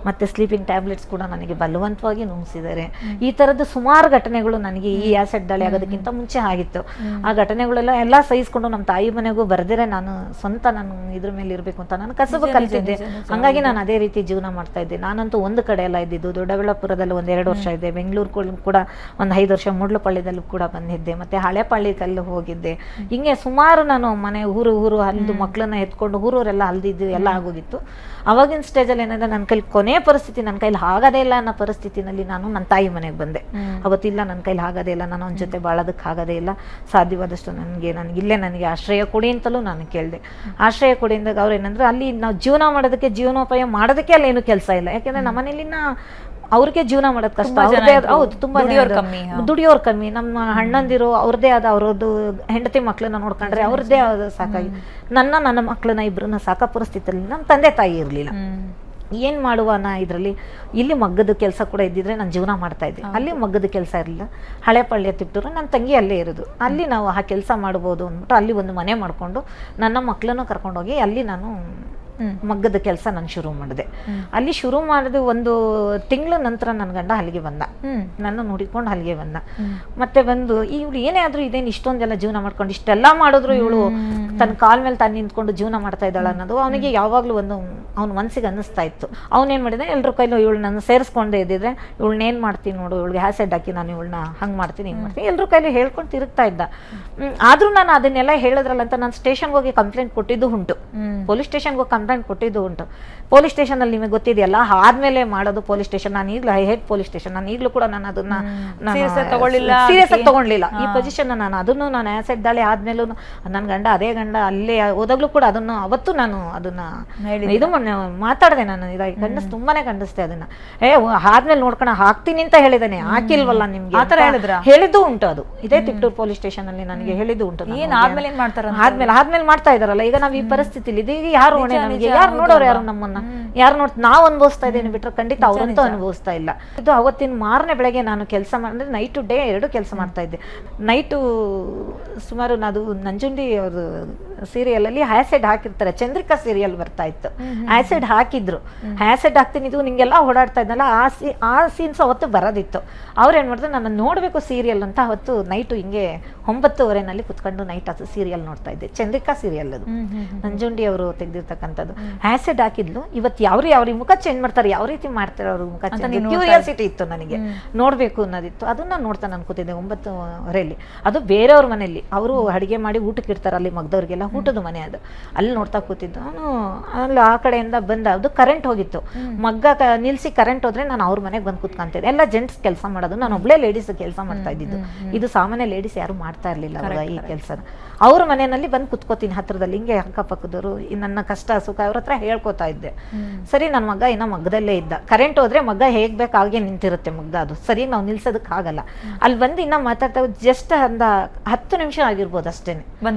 ಮತ್ತೆ ಸ್ಲೀಪಿಂಗ್ ಟ್ಯಾಬ್ಲೆಟ್ಸ್ ಕೂಡ ನನಗೆ ಬಲವಂತವಾಗಿ ನುಂಗಿಸಿದ್ದಾರೆ. ಈ ಥರದ್ದು ಸುಮಾರು ಘಟನೆಗಳು ನನಗೆ ಈ ಆ್ಯಸಿಡ್ ದಾಳಿ ಆಗೋದಕ್ಕಿಂತ ಮುಂಚೆ ಆಗಿತ್ತು. ಆ ಘಟನೆಗಳೆಲ್ಲ ಸಹಿಸ್ಕೊಂಡು ನಮ್ಮ ತಾಯಿ ಮನೆಗೂ ಬರ್ದಿರೆ ನಾನು ಸ್ವಂತ ನಾನು ಇದ್ರ ಮೇಲೆ ಇರಬೇಕು ಅಂತ ನಾನು ಕಸಬು ಕಲಿತಿದ್ದೆ. ಹಂಗಾಗಿ ನಾನು ಅದೇ ರೀತಿ ಜೀವನ ಮಾಡ್ತಾ ಇದ್ದೆ. ನಾನಂತೂ ಒಂದು ಕಡೆ ಎಲ್ಲ ಇದ್ದಿದ್ದು, ದೊಡ್ಡಬಳ್ಳಾಪುರದಲ್ಲಿ 1-2 ವರ್ಷ ಇದ್ದೆ, ಬೆಂಗಳೂರು ಕೂಡ ಒಂದು 5 ವರ್ಷ ಮೂಡ್ಲಪಳ್ಳಿದಲ್ಲೂ ಕೂಡ ಬಂದಿದ್ದೆ, ಮತ್ತೆ ಹಳೆಪಳ್ಳಿಕಲ್ಲು ಹೋಗಿದ್ದೆ. ಹಿಂಗೆ ಸುಮಾರು ನಾನು ಮನೆ ಊರು ಹಲ್ದು ಮಕ್ಕಳನ್ನ ಎತ್ಕೊಂಡು ಊರವರೆಲ್ಲ ಹಲ್ದಿದ್ದು ಎಲ್ಲ ಆಗೋಗಿತ್ತು. ಅವಾಗಿನ ಸ್ಟೇಜಲ್ಲಿ ಏನಂದ್ರೆ ನನ್ನ ಕೈಲಿ ಕೊನೆ ಪರಿಸ್ಥಿತಿ, ನನ್ನ ಕೈಲಿ ಆಗೋದೇ ಇಲ್ಲ ಅನ್ನೋ ಪರಿಸ್ಥಿತಿನಲ್ಲಿ ನಾನು ನನ್ನ ತಾಯಿ ಮನೆಗೆ ಬಂದೆ. ಅವತ್ತಿಲ್ಲ ನನ್ನ ಕೈಲಿ ಆಗೋದೇ ಇಲ್ಲ, ನಾನು ಅವನ ಜೊತೆ ಬಾಳೋದಕ್ಕೆ ಆಗೋದೇ ಇಲ್ಲ, ಸಾಧ್ಯವಾದಷ್ಟು ನನಗಿಲ್ಲೇ ನನಗೆ ಆಶ್ರಯ ಕೊಡಿ ಅಂತಲೂ ನಾನು ಕೇಳಿದೆ. ಆಶ್ರಯ ಕೊಡಿ ಅಂದಾಗ ಅವ್ರು ಏನಂದ್ರೆ ಅಲ್ಲಿ ನಾವು ಜೀವನ ಮಾಡೋದಕ್ಕೆ, ಜೀವನೋಪಾಯ ಮಾಡೋದಕ್ಕೆ ಅಲ್ಲೇನು ಕೆಲಸ ಇಲ್ಲ. ಯಾಕೆಂದ್ರೆ ನಮ್ಮ ಮನೇಲಿನ ಅವ್ರಿಗೆ ಜೀವನ ಮಾಡೋದು ಕಷ್ಟ. ಹೌದು, ತುಂಬಾ ದುಡಿಯೋರು ಕಮ್ಮಿ. ನಮ್ಮ ಅಣ್ಣಂದಿರು ಅವ್ರದ್ದೇ ಆದ ಅವ್ರದ್ದು ಹೆಂಡತಿ ಮಕ್ಳನ್ನ ನೋಡ್ಕೊಂಡ್ರೆ ಅವ್ರದ್ದೇ ಆದ ಸಾಕಾಗಿ ನನ್ನ ಮಕ್ಳನ್ನ ಇಬ್ಬರನ್ನ ಸಾಕೋ ಪರಿಸ್ಥಿತಿಯಲ್ಲಿ ನಮ್ಮ ತಂದೆ ತಾಯಿ ಇರಲಿಲ್ಲ. ಏನು ಮಾಡುವ ನಾ ಇದರಲ್ಲಿ. ಇಲ್ಲಿ ಮಗ್ಗದ ಕೆಲಸ ಕೂಡ ಇದ್ದಿದ್ರೆ ನಾನು ಜೀವನ ಮಾಡ್ತಾ ಇದ್ದೆ, ಅಲ್ಲಿ ಮಗ್ಗದ ಕೆಲಸ ಇರಲಿಲ್ಲ. ಹಳೆಪಳ್ಳಿಯ ತಿಪ್ಟೂರು ನನ್ನ ತಂಗಿ ಅಲ್ಲೇ ಇರೋದು, ಅಲ್ಲಿ ನಾವು ಆ ಕೆಲಸ ಮಾಡ್ಬೋದು ಅಂದ್ಬಿಟ್ಟು ಅಲ್ಲಿ ಒಂದು ಮನೆ ಮಾಡಿಕೊಂಡು ನನ್ನ ಮಕ್ಕಳನ್ನು ಕರ್ಕೊಂಡೋಗಿ ಅಲ್ಲಿ ನಾನು ಮಗ್ಗದ ಕೆಲಸ ನಾನು ಶುರು ಮಾಡಿದೆ. ಅಲ್ಲಿ ಶುರು ಮಾಡಿದ 1 ತಿಂಗಳ ನಂತರ ನನ್ನ ಗಂಡ ಅಲ್ಲಿಗೆ ಬಂದ, ನನ್ನ ನೋಡಿಕೊಂಡು ಅಲ್ಲಿಗೆ ಬಂದ. ಮತ್ತೆ ಬಂದು ಇವಳು ಏನೇ ಆದ್ರೂ ಇದೇನು ಇಷ್ಟೊಂದೆಲ್ಲ ಜೀವನ ಮಾಡ್ಕೊಂಡು ಇಷ್ಟೆಲ್ಲ ಮಾಡಿದ್ರು ಇವಳು ತನ್ನ ಕಾಲ್ ಮೇಲೆ ತಾನು ನಿಂತ್ಕೊಂಡು ಜೀವನ ಮಾಡ್ತಾ ಇದ್ದಾಳ ಅನ್ನೋದು ಅವನಿಗೆ ಯಾವಾಗ್ಲೂ ಅವ್ನ ಮನಸ್ಸಿಗೆ ಅನ್ನಿಸ್ತಾ ಇತ್ತು. ಅವನೇನ್ ಮಾಡಿದೆ, ಎಲ್ರ ಕೈಲೂ ಇವಳು ನನ್ನ ಸೇರಿಸ್ಕೊಂಡೇ ಇದ್ದಿದ್ರೆ ಇವಳನ್ನೇನ್ ಮಾಡ್ತೀನಿ ನೋಡು, ಇವಳಿಗೆ ಆ್ಯಸಿಡ್ ಹಾಕಿ ನಾನು ಇವಳನ್ನ ಹಂಗೆ ಮಾಡ್ತೀನಿ ಹಿಂಗೆ ಮಾಡ್ತೀನಿ ಎಲ್ರ ಕೈಲೂ ಹೇಳ್ಕೊಂಡು ತಿರುಗ್ತಾ ಇದ್ದ. ಆದ್ರೂ ನಾನು ಅದನ್ನೆಲ್ಲ ಹೇಳಿದ್ರಲ್ಲ ಅಂತ ನಾನು ಸ್ಟೇಷನ್ಗೆ ಹೋಗಿ ಕಂಪ್ಲೇಂಟ್ ಕೊಟ್ಟಿದ್ದು ಉಂಟು, ಪೊಲೀಸ್ ಸ್ಟೇಷನ್ಗೆ ಹೋಗಿ ಕಂಪ್ಲೇಂಟ್ ಕೊಟ್ಟಿದ್ದು ಉಂಟು. ಪೊಲೀಸ್ ಸ್ಟೇಷನ್ ಅಲ್ಲಿ ನಿಮಗೆ ಗೊತ್ತಿದೆಯಲ್ಲ, ಆದ್ಮೇಲೆ ಮಾಡೋದು ಪೊಲೀಸ್ ಸ್ಟೇಷನ್. ನಾನು ಈಗಲೂ ಐ ಹೇಟ್ ಪೊಲೀಸ್ ಸ್ಟೇಷನ್. ನಾನು ಈಗಲೂ ಕೂಡ ನಾನು ಅದನ್ನ ಸೀರಿಯಸ್ ಆಗಿ ತಗೊಳ್ಳಿಲ್ಲ ಈ ಪೊಸಿಷನ್. ನಾನು ಅದನ್ನು ನಾನು ಆ್ಯಸಿಡ್ ದಾಳಿ ಆದ್ಮೇಲೂ ನನ್ನ ಗಂಡ ಅದೇ ಗಂಡ ಅಲ್ಲೇ ಹೋದಾಗ್ಲೂ ಕೂಡ ಅದನ್ನು ಅವತ್ತು ನಾನು ಅದನ್ನ ಇದು ಮಾತಾಡಿದೆ. ನಾನು ಇದಾಗಿ ತುಂಬಾನೇ ಖಂಡಿಸ್ತೆ ಅದನ್ನ. ಆದ್ಮೇಲೆ ನೋಡ್ಕೊಂಡು ಹಾಕ್ತೀನಿ ಅಂತ ಹೇಳಿದಾನೆ, ಹಾಕಿಲ್ವಲ್ಲ ನಿಮ್ಗೆ ಹೇಳಿದ್ದು ಉಂಟು. ಅದು ಇದೇ ತಿಪ್ಟೂರು ಪೊಲೀಸ್ ಸ್ಟೇಷನ್ ಅಲ್ಲಿ ನನಗೆ ಹೇಳಿದ್ದು ಉಂಟು. ಆದ್ಮೇಲೆ ಮಾಡ್ತಾ ಇದಾರಲ್ಲ ಈಗ ನಾವು ಈ ಪರಿಸ್ಥಿತಿಲಿ ಇದೀಗ ಯಾರು ಹೊಣೆ ನಮಗೆ? ಯಾರು ನೋಡೋರು? ಯಾರು ನಮ್ಮನ್ನ ಯಾರು ನಾವು ಅನುಭವಿಸ್ತಾ ಇದ್ದೇನೆ ಬಿಟ್ರೆ ಖಂಡಿತ ಅವರಂತೂ ಅನುಭವಿಸ್ತಾ ಇಲ್ಲ. ಇದು ಅವತ್ತಿನ ಮಾರನೇ ಬೆಳಗ್ಗೆ ನಾನು ಕೆಲಸ ಮಾಡಿದ್ರೆ ನೈಟ್ ಟು ಡೇ 2 ಕೆಲಸ ಮಾಡ್ತಾ ಇದ್ದೆ. ನೈಟು ಸುಮಾರು ಅದು ನಂಜುಂಡಿ ಅವರು ಸೀರಿಯಲ್ ಅಲ್ಲಿ ಆ್ಯಸಿಡ್ ಹಾಕಿರ್ತಾರೆ, ಚಂದ್ರಿಕಾ ಸೀರಿಯಲ್ ಬರ್ತಾ ಇತ್ತು. ಆ್ಯಸಿಡ್ ಹಾಕಿದ್ರು, ಆ್ಯಸಿಡ್ ಹಾಕ್ತೀನಿ ಇದು ನಿಂಗೆಲ್ಲ ಓಡಾಡ್ತಾ ಇದ್ನಲ್ಲ, ಆ ಸೀನ್ಸ್ ಅವತ್ತು ಬರೋದಿತ್ತು. ಅವ್ರೇನ್ ಮಾಡಿದ್ರು ನನ್ನ ನೋಡ್ಬೇಕು ಸೀರಿಯಲ್ ಅಂತ ಅವತ್ತು ನೈಟು ಹಿಂಗೆ 9:30ನಲ್ಲಿ ಕುತ್ಕೊಂಡು ನೈಟ್ ಅದು ಸೀರಿಯಲ್ ನೋಡ್ತಾ ಇದ್ದೆ. ಚಂದ್ರಿಕಾ ಸೀರಿಯಲ್ ಅದು ನಂಜುಂಡಿ ಅವರು ತೆಗೆದಿರ್ತಕ್ಕಂಥದ್ದು. ಆ್ಯಸಿಡ್ ಹಾಕಿದ್ಲು. ಇವತ್ತು ಯಾವ ಮುಖ ಚೇಂಜ್ ಮಾಡ್ತಾರೆ, ಯಾವ ರೀತಿ ಮಾಡ್ತಾರೆ ಅವ್ರ ಮುಖ ಚೇಂಜ್, ಕ್ಯೂರಿಯಾಸಿಟಿ ಇತ್ತು ನನಗೆ, ನೋಡ್ಬೇಕು ಅನ್ನೋದಿತ್ತು. ಅದನ್ನ ನೋಡ್ತಾ ನಾನು ಕೂತಿದ್ದೆ 9:30ರಲ್ಲಿ. ಅದು ಬೇರೆಯವ್ರ ಮನೆಯಲ್ಲಿ ಅವರು ಅಡಿಗೆ ಮಾಡಿ ಊಟಕ್ಕೆ ಇರ್ತಾರೆ, ಅಲ್ಲಿ ಮಗ್ದವ್ರಿಗೆಲ್ಲ ಊಟದ ಮನೆ ಅದು. ಅಲ್ಲಿ ನೋಡ್ತಾ ಕೂತಿದ್ದು ನಾನು. ಅಲ್ಲಿ ಆ ಕಡೆಯಿಂದ ಬಂದ ಅದು ಕರೆಂಟ್ ಹೋಗಿತ್ತು, ಮಗ್ಗ ನಿಲ್ಸಿ ಕರೆಂಟ್ ಹೋದ್ರೆ ನಾನು ಅವ್ರ ಮನೆಗೆ ಬಂದು ಕೂತ್ಕೊಂತಿದ್ದೆ. ಎಲ್ಲ ಜೆಂಟ್ಸ್ ಕೆಲಸ ಮಾಡೋದು, ನಾನು ಒಬ್ಳೆ ಲೇಡೀಸ್ ಕೆಲಸ ಮಾಡ್ತಾ ಇದ್ದಿದ್ದು. ಇದು ಸಾಮಾನ್ಯ ಲೇಡೀಸ್ ಯಾರು ಮಾಡ್ತಾ ಇರ್ಲಿಲ್ಲ ಅವಾಗ ಈ ಕೆಲಸನ. ಅವ್ರ ಮನೆಯಲ್ಲಿ ಬಂದು ಕುತ್ಕೋತೀನಿ ಹತ್ರದಲ್ಲಿ, ಹಿಂಗೆ ಅಕ್ಕಪಕ್ಕದವರು ನನ್ನ ಕಷ್ಟ ಸುಖ ಅವ್ರ ಹತ್ರ ಹೇಳ್ಕೊತಾ ಇದ್ದೆ. ಸರಿ ನನ್ನ ಮಗ ಇನ್ನ ಮಗ್ಗದಲ್ಲೇ ಇದ್ದ. ಕರೆಂಟ್ ಹೋದ್ರೆ ಮಗ್ಗ ಹೇಗ್ ಬೇಕು ಹಾಗೆ ನಿಂತಿರುತ್ತೆ ಮಗ್ಗ, ಅದು ಸರಿ ನಾವು ನಿಲ್ಸೋದಕ್ಕೆ ಆಗಲ್ಲ. ಅಲ್ಲಿ ಬಂದು ಇನ್ನ ಮಾತಾಡ್ತಾ ಜಸ್ಟ್ 10 ನಿಮಿಷ ಆಗಿರ್ಬೋದು ಅಷ್ಟೇನೆ,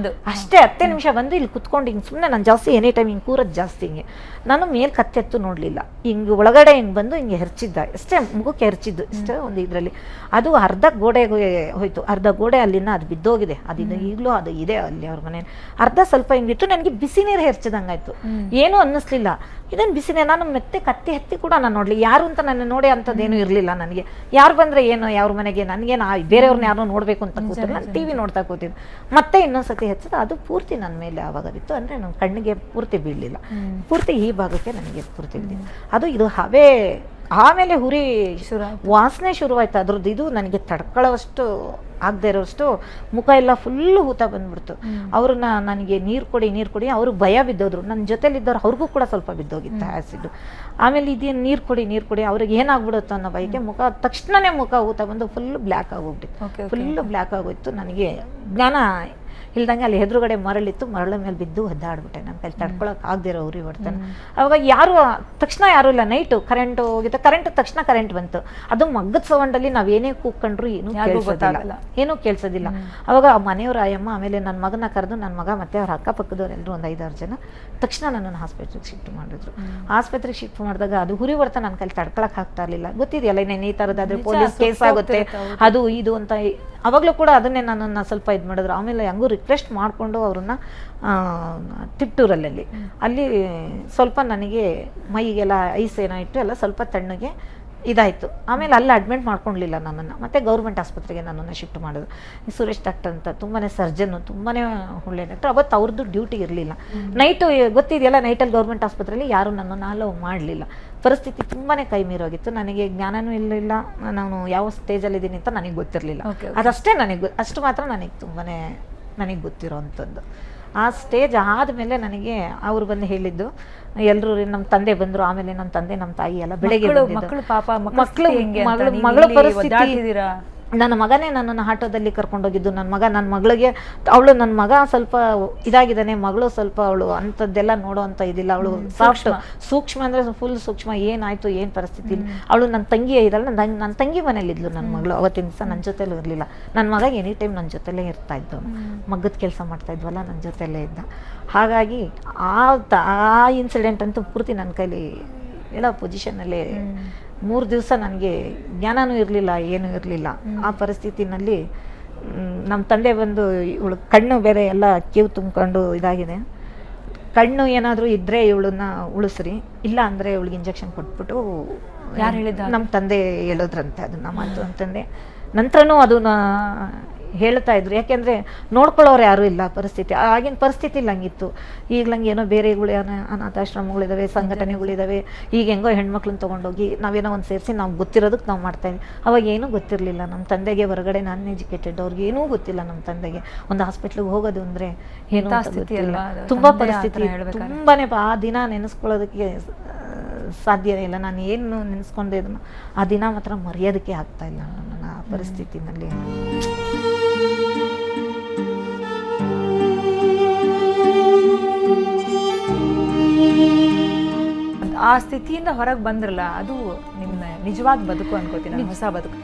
ಅಷ್ಟೇ 10 ನಿಮಿಷ ಬಂದು ಇಲ್ಲಿ ಕುತ್ಕೊಂಡು ಹಿಂಗೆ ಸುಮ್ಮನೆ ನಾನು ಜಾಸ್ತಿ ಎನಿ ಟೈಮ್ ಹಿಂಗೆ ಕೂರೋದು ಜಾಸ್ತಿ. ಹಿಂಗೆ ನಾನು ಮೇಲ್ ಕತ್ತೆತ್ತು ನೋಡ್ಲಿಲ್ಲ, ಹಿಂಗೆ ಒಳಗಡೆ ಹಿಂಗೆ ಬಂದು ಹಿಂಗೆ ಹೆರ್ಚಿದ್ದ, ಅಷ್ಟೇ ಮುಖಕ್ಕೆ ಹೆರ್ಚಿದ್ದು ಇಷ್ಟೇ ಒಂದು ಇದರಲ್ಲಿ. ಅದು ಅರ್ಧ ಗೋಡೆಗೆ ಹೋಯ್ತು, ಅರ್ಧ ಗೋಡೆ ಅಲ್ಲಿನ ಅದು ಬಿದ್ದೋಗಿದೆ. ಅದಿನ್ನು ಈಗಲೂ ಅದು ಇದೆ ಅಲ್ಲಿ ಅವ್ರ ಮನೆ. ಅರ್ಧ ಸ್ವಲ್ಪ ಹಿಂಗಿಟ್ಟು ನನಗೆ ಬಿಸಿ ನೀರು ಹೆರ್ಚಿದಂಗಾಯ್ತು, ಏನೂ ಅನ್ನಿಸ್ಲಿಲ್ಲ. ಇದನ್ನು ಬಿಸಿ ನೀರು ನಾನು ಮತ್ತೆ ಕತ್ತಿ ಹತ್ತಿ ಕೂಡ ನಾನು ನೋಡ್ಲಿ, ಯಾರು ಅಂತ ನನ್ನ ನೋಡಿ ಅಂಥದ್ದೇನು ಇರಲಿಲ್ಲ ನನಗೆ. ಯಾರು ಬಂದರೆ ಏನು ಯಾವ್ರ ಮನೆಗೆ, ನನಗೆ ಬೇರೆಯವ್ರನ್ನ ಯಾರು ನೋಡಬೇಕು ಅಂತ ಕೂತಿದ್ರು, ನಾನು TV ನೋಡ್ತಾ ಕೂತಿದ್ದು. ಮತ್ತೆ ಇನ್ನೊಂದ್ಸತಿ ಹೆಚ್ಚಿದ ಅದು ಪೂರ್ತಿ ನನ್ನ ಮೇಲೆ ಆವಾಗ ಬಿತ್ತು. ಅಂದರೆ ನನ್ನ ಕಣ್ಣಿಗೆ ಪೂರ್ತಿ ಬೀಳಲಿಲ್ಲ, ಪೂರ್ತಿ ಈ ಭಾಗಕ್ಕೆ ನನಗೆ ಪೂರ್ತಿ ಬಿದ್ದಿದ್ದು. ಅದು ಇದು ಹವೆ ಆಮೇಲೆ ಹುರಿ ವಾಸನೆ ಶುರುವಾಯ್ತು ಅದ್ರದ್ದು. ಇದು ನನಗೆ ತಡ್ಕೊಳ್ಳೋವಷ್ಟು ಆಗದೆ ಇರೋಷ್ಟು ಮುಖ ಎಲ್ಲ ಫುಲ್ಲು ಊತ ಬಂದ್ಬಿಡ್ತು. ಅವ್ರನ್ನ ನನಗೆ ನೀರು ಕೊಡಿ ಅವರು ಭಯ ಬಿದ್ದೋದ್ರು. ನನ್ನ ಜೊತೆಲಿದ್ದವ್ರು ಅವ್ರಿಗೂ ಕೂಡ ಸ್ವಲ್ಪ ಬಿದ್ದೋಗಿತ್ತು ಆ್ಯಸಿಡ್. ಆಮೇಲೆ ಇದೇನು ನೀರು ಕೊಡಿ ಅವ್ರಿಗೆ ಏನಾಗ್ಬಿಡುತ್ತೋ ಅನ್ನೋ ಭಯಕ್ಕೆ ಮುಖ ತಕ್ಷಣನೇ ಮುಖ ಊತ ಬಂದು ಫುಲ್ ಬ್ಲ್ಯಾಕ್ ಆಗೋಗ್ಬಿಟ್ಟಿತ್ತು, ಫುಲ್ಲು ಬ್ಲ್ಯಾಕ್ ಆಗೋಯ್ತು. ನನಗೆ ಜ್ಞಾನ ಇಲ್ದಂಗೆ ಅಲ್ಲಿ ಎದುರುಗಡೆ ಮರಳಿತ್ತು, ಮರಳ ಮೇಲೆ ಬಿದ್ದು ಒದ್ದಾಡ್ಬಿಟ್ಟೆ. ನನ್ನ ಕೈಲಿ ತಡ್ಕೊಳಕ್ಕೆ ಆಗದಿರೋ ಉರಿ ಹೊಡ್ತಾನೆ. ಅವಾಗ ತಕ್ಷಣ ಯಾರೂ ಇಲ್ಲ. ನೈಟು ಕರೆಂಟ್ ಹೋಗಿತ್ತು, ತಕ್ಷಣ ಕರೆಂಟ್ ಬಂತು. ಅದು ಮಗ್ಗದ ಸೌಂಡಲ್ಲಿ ನಾವೇನೇ ಕೂಗ್ಕೊಂಡ್ರು ಏನೂ ಕೇಳಿಸೋದಿಲ್ಲ. ಅವಾಗ ಆ ಮನೆಯವ್ರ ಆಯಮ್ಮ ಆಮೇಲೆ ನನ್ನ ಮಗನ ಕರೆದು, ನನ್ನ ಮಗ ಮತ್ತೆ ಅವ್ರ ಅಕ್ಕಪಕ್ಕದವ್ರು ಎಲ್ಲರೂ ಒಂದು 5-6 ಜನ ತಕ್ಷಣ ನನ್ನನ್ನು ಆಸ್ಪತ್ರೆಗೆ ಶಿಫ್ಟ್ ಮಾಡಿದ್ರು. ಆಸ್ಪತ್ರೆಗೆ ಶಿಫ್ಟ್ ಮಾಡಿದಾಗ ಅದು ಹುರಿ ಹೊಡ್ತಾ ನನ್ನ ಕೈಲಿ ತಡ್ಕೊಳಕ್ಕೆ ಆಗ್ತಾ ಇರಲಿಲ್ಲ. ಗೊತ್ತಿದೆಯಲ್ಲ ಇನ್ನೇನು ಈ ಥರದ್ದಾದ್ರೆ ಪೊಲೀಸ್ ಕೇಸ್ ಆಗುತ್ತೆ ಅದು ಇದು ಅಂತ. ಅವಾಗಲೂ ಕೂಡ ಅದನ್ನೇ ನನ್ನನ್ನು ಸ್ವಲ್ಪ ಇದು ಮಾಡಿದ್ರು. ಆಮೇಲೆ ಹಂಗೂ ರಿಕ್ವೆಸ್ಟ್ ಮಾಡಿಕೊಂಡು ಅವ್ರನ್ನ ತಿಪ್ಟೂರಲ್ಲಿ ಅಲ್ಲಿ ಸ್ವಲ್ಪ ನನಗೆ ಮೈಗೆಲ್ಲ ಐಸ್ ಏನೋ ಇಟ್ಟು ಎಲ್ಲ ಸ್ವಲ್ಪ ತಣ್ಣಗೆ ಇದಾಯಿತು. ಆಮೇಲೆ ಅಲ್ಲಿ ಅಡ್ಮಿಟ್ ಮಾಡ್ಕೊಳ್ಲಿಲ್ಲ ನನ್ನನ್ನು, ಮತ್ತು ಗೌರ್ಮೆಂಟ್ ಆಸ್ಪತ್ರೆಗೆ ನನ್ನನ್ನು ಶಿಫ್ಟ್ ಮಾಡಿದ್ರು. ಸುರೇಶ್ ಡಾಕ್ಟರ್ ಅಂತ ತುಂಬಾ ಸರ್ಜನ್ನು, ತುಂಬಾ ಒಳ್ಳೆ ಡಾಕ್ಟರ್. ಅವತ್ತು ಅವ್ರದ್ದು ಡ್ಯೂಟಿ ಇರಲಿಲ್ಲ, ನೈಟು ಗೊತ್ತಿದೆಯಲ್ಲ, ನೈಟಲ್ಲಿ ಗೌರ್ಮೆಂಟ್ ಆಸ್ಪತ್ರೆಯಲ್ಲಿ ಯಾರೂ ನನ್ನನ್ನು ಅಲೋ ಮಾಡಲಿಲ್ಲ. ಪರಿಸ್ಥಿತಿ ತುಂಬಾ ಕೈ ಮೀರೋಗಿತ್ತು. ನನಗೆ ಜ್ಞಾನವೂ ಇರಲಿಲ್ಲ, ನಾನು ಯಾವ ಸ್ಟೇಜಲ್ಲಿದ್ದೀನಿ ಅಂತ ನನಗೆ ಗೊತ್ತಿರಲಿಲ್ಲ. ಅದಷ್ಟೇ ಅಷ್ಟು ಮಾತ್ರ ನನಗೆ ಗೊತ್ತಿರೋ ಅಂಥದ್ದು. ಆ ಸ್ಟೇಜ್ ಆದಮೇಲೆ ನನಗೆ ಅವ್ರು ಬಂದು ಹೇಳಿದ್ದು, ಎಲ್ಲರೂ ನಮ್ಮ ತಂದೆ ಬಂದರು. ಆಮೇಲೆ ನಮ್ಮ ತಂದೆ ನಮ್ಮ ತಾಯಿ ಎಲ್ಲ ಬೆಳಗ್ಗೆ ಮಗಳ ಪರಿಸ್ಥಿತಿ, ನನ್ನ ಮಗನೇ ನನ್ನನ್ನು ಆಟೋದಲ್ಲಿ ಕರ್ಕೊಂಡೋಗಿದ್ದು. ನನ್ನ ಮಗಳಿಗೆ, ನನ್ನ ಮಗ ಸ್ವಲ್ಪ ಇದಾಗಿದ್ದಾನೆ, ಮಗಳು ಸ್ವಲ್ಪ ಅವಳು ಅಂಥದ್ದೆಲ್ಲ ನೋಡೋ ಅಂತ ಇದಿಲ್ಲ. ಅವಳು ಸಾಫ್ಟ್, ಸೂಕ್ಷ್ಮ ಅಂದರೆ ಫುಲ್ ಸೂಕ್ಷ್ಮ. ಏನಾಯಿತು ಏನು ಪರಿಸ್ಥಿತಿ, ಅವಳು ನನ್ನ ತಂಗಿ ಇದ್ದಾಳೆ. ನನ್ನ ತಂಗಿ ಮನೇಲಿದ್ಲು ನನ್ನ ಮಗಳು. ಅವತ್ತಿನ ದಿವಸ ನನ್ನ ಜೊತೆಲೂ ಇರಲಿಲ್ಲ. ನನ್ನ ಮಗ ಎನಿ ಟೈಮ್ ನನ್ನ ಜೊತೆಲೇ ಇರ್ತಾ ಇದ್ದು, ಮಗ್ಗದ ಕೆಲಸ ಮಾಡ್ತಾ ಇದ್ವಲ್ಲ, ನನ್ನ ಜೊತೆಲೇ ಇದ್ದ. ಹಾಗಾಗಿ ಆ ಇನ್ಸಿಡೆಂಟ್ ಅಂತೂ ಪೂರ್ತಿ ನನ್ನ ಕೈಲಿ ಹೇಳೋ ಪೊಸಿಷನ್ನಲ್ಲೇ 3 ದಿವಸ ನನಗೆ ಜ್ಞಾನವೂ ಇರಲಿಲ್ಲ, ಏನೂ ಇರಲಿಲ್ಲ. ಆ ಪರಿಸ್ಥಿತಿನಲ್ಲಿ ನಮ್ಮ ತಂದೆ ಬಂದು, ಇವಳು ಕಣ್ಣು ಬೇರೆ ಎಲ್ಲ ಕೀವು ತುಂಬಿಕೊಂಡು ಇದಾಗಿದೆ, ಕಣ್ಣು ಏನಾದರೂ ಇದ್ದರೆ ಇವಳನ್ನ ಉಳಿಸ್ರಿ, ಇಲ್ಲ ಅಂದರೆ ಇವಳಿಗೆ ಇಂಜೆಕ್ಷನ್ ಕೊಟ್ಬಿಟ್ಟು, ಯಾರು ಹೇಳಿದ? ನಮ್ಮ ತಂದೆ ಹೇಳಿದ್ರಂತೆ ಅದನ್ನು ಮಾತು ಅಂತಂದೆ. ನಂತರನೂ ಅದನ್ನ ಹೇಳ್ತಾ ಇದ್ರು, ಯಾಕೆಂದರೆ ನೋಡ್ಕೊಳ್ಳೋರು ಯಾರೂ ಇಲ್ಲ. ಪರಿಸ್ಥಿತಿ ಆಗಿನ ಪರಿಸ್ಥಿತಿ ಹಂಗಿತ್ತು. ಈಗಲಂಗೆ ಏನೋ ಬೇರೆಗಳು, ಅನಾಥಾಶ್ರಮಗಳಿದ್ದಾವೆ, ಸಂಘಟನೆಗಳಿದ್ದಾವೆ. ಈಗ ಹೆಂಗೋ ಹೆಣ್ಮಕ್ಳನ್ನ ತೊಗೊಂಡೋಗಿ ನಾವೇನೋ ಒಂದು ಸೇರಿಸಿ ನಾವು ಗೊತ್ತಿರೋದಕ್ಕೆ ನಾವು ಮಾಡ್ತಾಯಿದ್ವಿ. ಅವಾಗ ಏನೂ ಗೊತ್ತಿರಲಿಲ್ಲ ನಮ್ಮ ತಂದೆಗೆ. ಹೊರಗಡೆ ನಾನ್ ಎಜುಕೇಟೆಡ್, ಅವ್ರಿಗೆ ಏನೂ ಗೊತ್ತಿಲ್ಲ ನಮ್ಮ ತಂದೆಗೆ. ಒಂದು ಹಾಸ್ಪಿಟ್ಲಿಗೆ ಹೋಗೋದು ಅಂದರೆ ಏನೂ ಗೊತ್ತಿಲ್ಲ. ತುಂಬ ಪರಿಸ್ಥಿತಿ, ತುಂಬಾ ಆ ದಿನ ನೆನೆಸ್ಕೊಳ್ಳೋದಕ್ಕೆ ಸಾಧ್ಯ ಇಲ್ಲ. ನಾನು ಏನು ನೆನೆಸ್ಕೊಂಡೆ ಇದನ್ನು, ಆ ದಿನ ಮಾತ್ರ ಮರೆಯೋದಕ್ಕೆ ಆಗ್ತಾ ಇಲ್ಲ ನನ್ನ ಆ ಪರಿಸ್ಥಿತಿನಲ್ಲಿ. ಆ ಸ್ಥಿತಿಯಿಂದ ಹೊರಗೆ ಬಂದ್ರಲ್ಲ, ಅದು ನಿಮ್ಮ ನಿಜವಾದ ಬದುಕು ಅನ್ಕೋತೀನಿ, ಹೊಸ ಬದುಕು.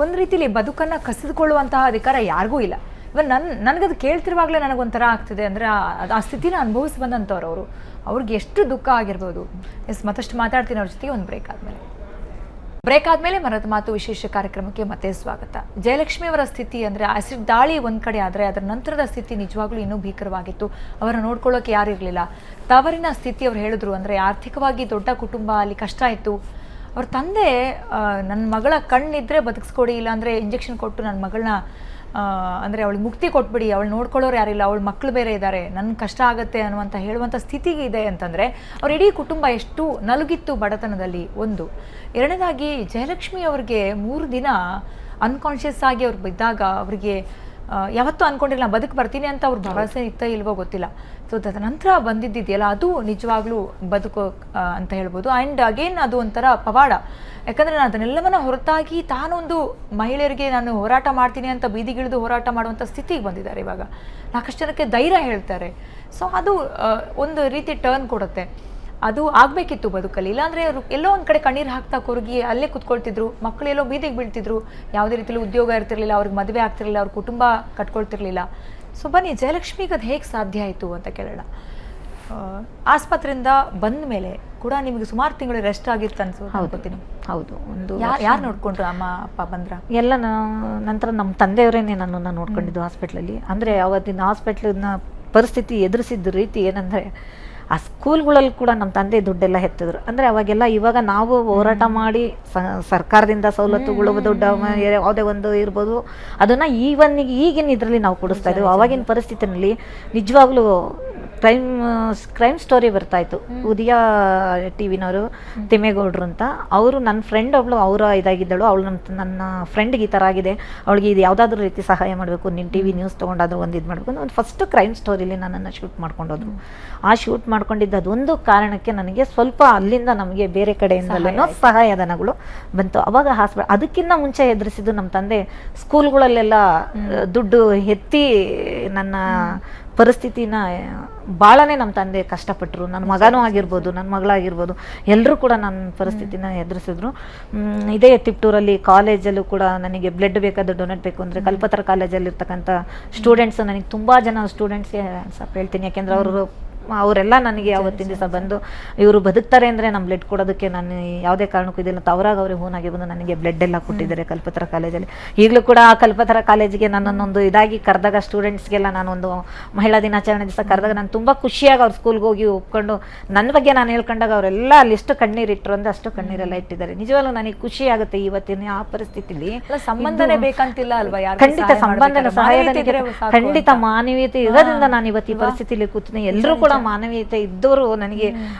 ಒಂದು ರೀತಿಲಿ ಬದುಕನ್ನು ಕಸಿದುಕೊಳ್ಳುವಂತಹ ಅಧಿಕಾರ ಯಾರಿಗೂ ಇಲ್ಲ. ಇವಾಗ ನನಗದು ಕೇಳ್ತಿರುವಾಗಲೇ ನನಗೊಂಥರ ಆಗ್ತಿದೆ. ಅಂದರೆ ಆ ಸ್ಥಿತಿನ ಅನುಭವಿಸಿ ಬಂದಂಥವ್ರು ಅವರು, ಅವ್ರಿಗೆ ಎಷ್ಟು ದುಃಖ ಆಗಿರ್ಬೋದು. ಮತ್ತಷ್ಟು ಮಾತಾಡ್ತೀನಿ ಅವ್ರ ಜೊತೆಗೆ. ಒಂದು ಬ್ರೇಕ್ ಆದಮೇಲೆ ಮರದ ಮಾತು ವಿಶೇಷ ಕಾರ್ಯಕ್ರಮಕ್ಕೆ ಮತ್ತೆ ಸ್ವಾಗತ. ಜಯಲಕ್ಷ್ಮಿ ಅವರ ಸ್ಥಿತಿ ಅಂದರೆ ಆಸಿಡ್ ದಾಳಿ ಒಂದು ಕಡೆ ಆದರೆ, ಅದರ ನಂತರದ ಸ್ಥಿತಿ ನಿಜವಾಗ್ಲೂ ಇನ್ನೂ ಭೀಕರವಾಗಿತ್ತು. ಅವರ ನೋಡ್ಕೊಳ್ಳೋಕೆ ಯಾರು ಇರಲಿಲ್ಲ. ತವರಿನ ಸ್ಥಿತಿ ಅವ್ರು ಹೇಳಿದ್ರು, ಅಂದರೆ ಆರ್ಥಿಕವಾಗಿ ದೊಡ್ಡ ಕುಟುಂಬ, ಅಲ್ಲಿ ಕಷ್ಟ ಇತ್ತು. ಅವ್ರ ತಂದೆ, ನನ್ನ ಮಗಳ ಕಣ್ಣಿದ್ರೆ ಬದುಕಿಸ್ಕೊಡಿ, ಇಲ್ಲಾಂದರೆ ಇಂಜೆಕ್ಷನ್ ಕೊಟ್ಟು ನನ್ನ ಮಗಳನ್ನ ಅಂದರೆ ಅವಳಿಗೆ ಮುಕ್ತಿ ಕೊಟ್ಬಿಡಿ, ಅವಳು ನೋಡ್ಕೊಳ್ಳೋರು ಯಾರಿಲ್ಲ, ಅವಳ ಮಕ್ಕಳು ಬೇರೆ ಇದ್ದಾರೆ, ನನ್ನ ಕಷ್ಟ ಆಗುತ್ತೆ ಅನ್ನುವಂಥ ಹೇಳುವಂಥ ಸ್ಥಿತಿಗೆ ಇದೆ ಅಂತಂದರೆ, ಅವ್ರ ಇಡೀ ಕುಟುಂಬ ಎಷ್ಟು ನಲುಗಿತ್ತು ಬಡತನದಲ್ಲಿ. ಒಂದು. ಎರಡನೇದಾಗಿ ಜಯಲಕ್ಷ್ಮಿ ಅವ್ರಿಗೆ 3 ದಿನ ಅನ್ಕಾನ್ಷಿಯಸ್ ಆಗಿ ಅವ್ರು ಬಿದ್ದಾಗ, ಅವರಿಗೆ ಯಾವತ್ತೂ ಅಂದ್ಕೊಂಡಿಲ್ಲ ಬದುಕು ಬರ್ತೀನಿ ಅಂತ ಅವ್ರ ಭರವಸೆ ಇತ್ತ ಇಲ್ವೋ ಗೊತ್ತಿಲ್ಲ. ಸೊ ತದನಂತರ ಬಂದಿದ್ದಿದೆಯಲ್ಲ, ಅದು ನಿಜವಾಗ್ಲೂ ಬದುಕು ಅಂತ ಹೇಳ್ಬೋದು. ಆ್ಯಂಡ್ ಅಗೇನ್ ಅದು ಒಂಥರ ಪವಾಡ. ಯಾಕಂದರೆ ನಾನು ಅದನ್ನೆಲ್ಲವನ್ನ ಹೊರತಾಗಿ ತಾನೊಂದು ಮಹಿಳೆಯರಿಗೆ ನಾನು ಹೋರಾಟ ಮಾಡ್ತೀನಿ ಅಂತ ಬೀದಿಗಿಳಿದು ಹೋರಾಟ ಮಾಡುವಂಥ ಸ್ಥಿತಿಗೆ ಬಂದಿದ್ದಾರೆ ಇವಾಗ. 4 ಜನಕ್ಕೆ ಧೈರ್ಯ ಹೇಳ್ತಾರೆ. ಸೊ ಅದು ಒಂದು ರೀತಿ ಟರ್ನ್ ಕೊಡುತ್ತೆ. ಅದು ಆಗಬೇಕಿತ್ತು ಬದುಕಲ್ಲಿ. ಇಲ್ಲಾಂದರೆ ಅವರು ಎಲ್ಲೋ ಒಂದು ಕಡೆ ಕಣ್ಣೀರು ಹಾಕ್ತಾ ಕೊರಗಿ ಅಲ್ಲೇ ಕುತ್ಕೊಳ್ತಿದ್ರು, ಮಕ್ಕಳು ಎಲ್ಲೋ ಬೀದಿಗೆ ಬೀಳ್ತಿದ್ರು, ಯಾವುದೇ ರೀತಿಯಲ್ಲಿ ಉದ್ಯೋಗ ಇರ್ತಿರ್ಲಿಲ್ಲ, ಅವ್ರಿಗೆ ಮದುವೆ ಆಗ್ತಿರ್ಲಿಲ್ಲ, ಅವ್ರ ಕುಟುಂಬ ಕಟ್ಕೊಳ್ತಿರ್ಲಿಲ್ಲ. ಸೊ ಬನ್ನಿ ಜಯಲಕ್ಷ್ಮಿಗೆ ಅದು ಹೇಗೆ ಸಾಧ್ಯ ಆಯಿತು ಅಂತ ಕೇಳೋಣ. ಆಸ್ಪತ್ರೆಯಿಂದ ಬಂದ ಮೇಲೆ ಕೂಡ ನಿಮಗೆ ಸುಮಾರು ತಿಂಗಳು ರೆಸ್ಟ್ ಆಗಿತ್ತು ಅನ್ಕೋತೀನಿ. ಹೌದು. ಒಂದು ಯಾರು ನೋಡ್ಕೊಂಡ್ರು? ಅಮ್ಮ ಅಪ್ಪ ಬಂದ್ರ? ಎಲ್ಲ ನಂತರ ನಮ್ಮ ತಂದೆಯವರೇನೆ ನನ್ನನ್ನು ನೋಡ್ಕೊಂಡಿದ್ದು ಹಾಸ್ಪಿಟ್ಲಲ್ಲಿ. ಅಂದರೆ ಅವತ್ತಿನ ಹಾಸ್ಪಿಟ್ಲಿನ ಪರಿಸ್ಥಿತಿ ಎದುರಿಸಿದ ರೀತಿ ಏನಂದರೆ, ಆ ಸ್ಕೂಲ್ಗಳಲ್ಲಿ ಕೂಡ ನಮ್ಮ ತಂದೆ ದುಡ್ಡೆಲ್ಲ ಎತ್ತಿದ್ರು. ಅಂದರೆ ಅವಾಗೆಲ್ಲ, ಇವಾಗ ನಾವು ಹೋರಾಟ ಮಾಡಿ ಸರ್ಕಾರದಿಂದ ಸವಲತ್ತುಗಳು, ದುಡ್ಡು ಯಾವುದೇ ಒಂದು ಇರ್ಬೋದು, ಅದನ್ನು ಈಗಿನ ಇದರಲ್ಲಿ ನಾವು ಕೊಡಿಸ್ತಾ ಇದ್ದೀವಿ. ಅವಾಗಿನ ಪರಿಸ್ಥಿತಿನಲ್ಲಿ ನಿಜವಾಗ್ಲೂ ಕ್ರೈಮ್ ಸ್ಟೋರಿ ಬರ್ತಾಯಿತ್ತು. ಉದಯ ಟಿವಿನವರು, ತಿಮ್ಮೇಗೌಡರು ಅಂತ, ಅವರು ನನ್ನ ಫ್ರೆಂಡ್ ಒಬ್ಳು, ಅವರ ಇದಾಗಿದ್ದಳು. ಅವಳು ನನ್ನ ಫ್ರೆಂಡ್ಗೆ ಈ ಥರ ಆಗಿದೆ, ಅವಳಿಗೆ ಇದು ಯಾವುದಾದ್ರೂ ರೀತಿ ಸಹಾಯ ಮಾಡಬೇಕು, ನಿನ್ನ ಟಿ ವಿ ನ್ಯೂಸ್ ತೊಗೊಂಡಾದ್ರೂ ಒಂದು ಇದು ಮಾಡಬೇಕು. ಒಂದು ಫಸ್ಟ್ ಕ್ರೈಮ್ ಸ್ಟೋರಿಲಿ ನನ್ನನ್ನು ಶೂಟ್ ಮಾಡ್ಕೊಂಡೋದ್ರು. ಆ ಶೂಟ್ ಮಾಡ್ಕೊಂಡಿದ್ದು ಅದೊಂದು ಕಾರಣಕ್ಕೆ ನನಗೆ ಸ್ವಲ್ಪ ಅಲ್ಲಿಂದ ನಮಗೆ ಬೇರೆ ಕಡೆಯಿಂದಲೂ ಸಹಾಯಧನಗಳು ಬಂತು. ಅವಾಗ ಅದಕ್ಕಿಂತ ಮುಂಚೆ ಎದುರಿಸಿದ್ದು ನಮ್ಮ ತಂದೆ ಸ್ಕೂಲ್ಗಳಲ್ಲೆಲ್ಲ ದುಡ್ಡು ಎತ್ತಿ ನನ್ನ ಪರಿಸ್ಥಿತಿನ ಭಾಳನೇ ನಮ್ಮ ತಂದೆ ಕಷ್ಟಪಟ್ಟರು. ನನ್ನ ಮಗನೂ ಆಗಿರ್ಬೋದು, ನನ್ನ ಮಗಳಾಗಿರ್ಬೋದು, ಎಲ್ಲರೂ ಕೂಡ ನನ್ನ ಪರಿಸ್ಥಿತಿನ ಎದುರಿಸಿದ್ರು. ಇದೇ ತಿಪ್ಟೂರಲ್ಲಿ ಕಾಲೇಜಲ್ಲೂ ಕೂಡ ನನಗೆ ಬ್ಲಡ್ ಬೇಕಾದ್ರೆ ಡೊನೇಟ್ ಬೇಕು ಅಂದರೆ, ಕಲ್ಪತರ ಕಾಲೇಜಲ್ಲಿರ್ತಕ್ಕಂಥ ಸ್ಟೂಡೆಂಟ್ಸ್, ನನಗೆ ತುಂಬ ಜನ ಸ್ಟೂಡೆಂಟ್ಸ್ಗೆ ಸ್ವಲ್ಪ ಹೇಳ್ತೀನಿ, ಯಾಕೆಂದರೆ ಅವರು ಅವರೆಲ್ಲ ನನಗೆ ಅವತ್ತಿನ ದಿವಸ ಬಂದು ಇವರು ಬದುಕ್ತಾರೆ ಅಂದರೆ ನಮ್ಮ ಬ್ಲಡ್ ಕೊಡೋದಕ್ಕೆ ನಾನು ಯಾವುದೇ ಕಾರಣಕ್ಕೂ ಇದಿಲ್ಲ ಅಂತ ಅವರಾಗ ಅವ್ರಿಗೆ ಹೂನಾಗಿ ಬಂದು ನನಗೆ ಬ್ಲಡ್ ಎಲ್ಲ ಕೊಟ್ಟಿದ್ದಾರೆ ಕಲ್ಪತರ ಕಾಲೇಜಲ್ಲಿ. ಈಗಲೂ ಕೂಡ ಆ ಕಲ್ಪತರ ಕಾಲೇಜಿಗೆ ನನ್ನನ್ನೊಂದು ಇದಾಗಿ ಕರೆದಾಗ ಸ್ಟೂಡೆಂಟ್ಸ್ಗೆಲ್ಲ ನಾನೊಂದು ಮಹಿಳಾ ದಿನಾಚರಣೆ ದಿವಸ ಕರೆದಾಗ ನಾನು ತುಂಬ ಖುಷಿಯಾಗಿ ಅವ್ರ ಸ್ಕೂಲ್ಗೆ ಹೋಗಿ ಒಪ್ಕೊಂಡು ನನ್ನ ಬಗ್ಗೆ ನಾನು ಹೇಳ್ಕೊಂಡಾಗ ಅವರೆಲ್ಲ ಅಲ್ಲಿ ಎಷ್ಟು ಕಣ್ಣೀರಿಟ್ಟರು ಅಂದರೆ ಅಷ್ಟು ಕಣ್ಣೀರೆಲ್ಲ ಇಟ್ಟಿದ್ದಾರೆ. ನಿಜವಾಗ್ಲೂ ನನಗೆ ಖುಷಿ ಆಗುತ್ತೆ ಇವತ್ತಿನ ಆ ಪರಿಸ್ಥಿತಿಲಿ. ಸಂಬಂಧನೇ ಬೇಕಂತಿಲ್ಲ ಅಲ್ವಾ? ಖಂಡಿತ ಸಂಬಂಧನ ಸಹಾಯದ ಖಂಡಿತ ಮಾನವೀಯತೆ ಇರೋದ್ರಿಂದ ನಾನು ಇವತ್ತು ಈ ಪರಿಸ್ಥಿತಿಲಿ ಕೂತೀನಿ. ಎಲ್ಲರೂ ಕೂಡ ಮಾನವೀಯತೆ ಇದ್ದವರು ನನಗೆ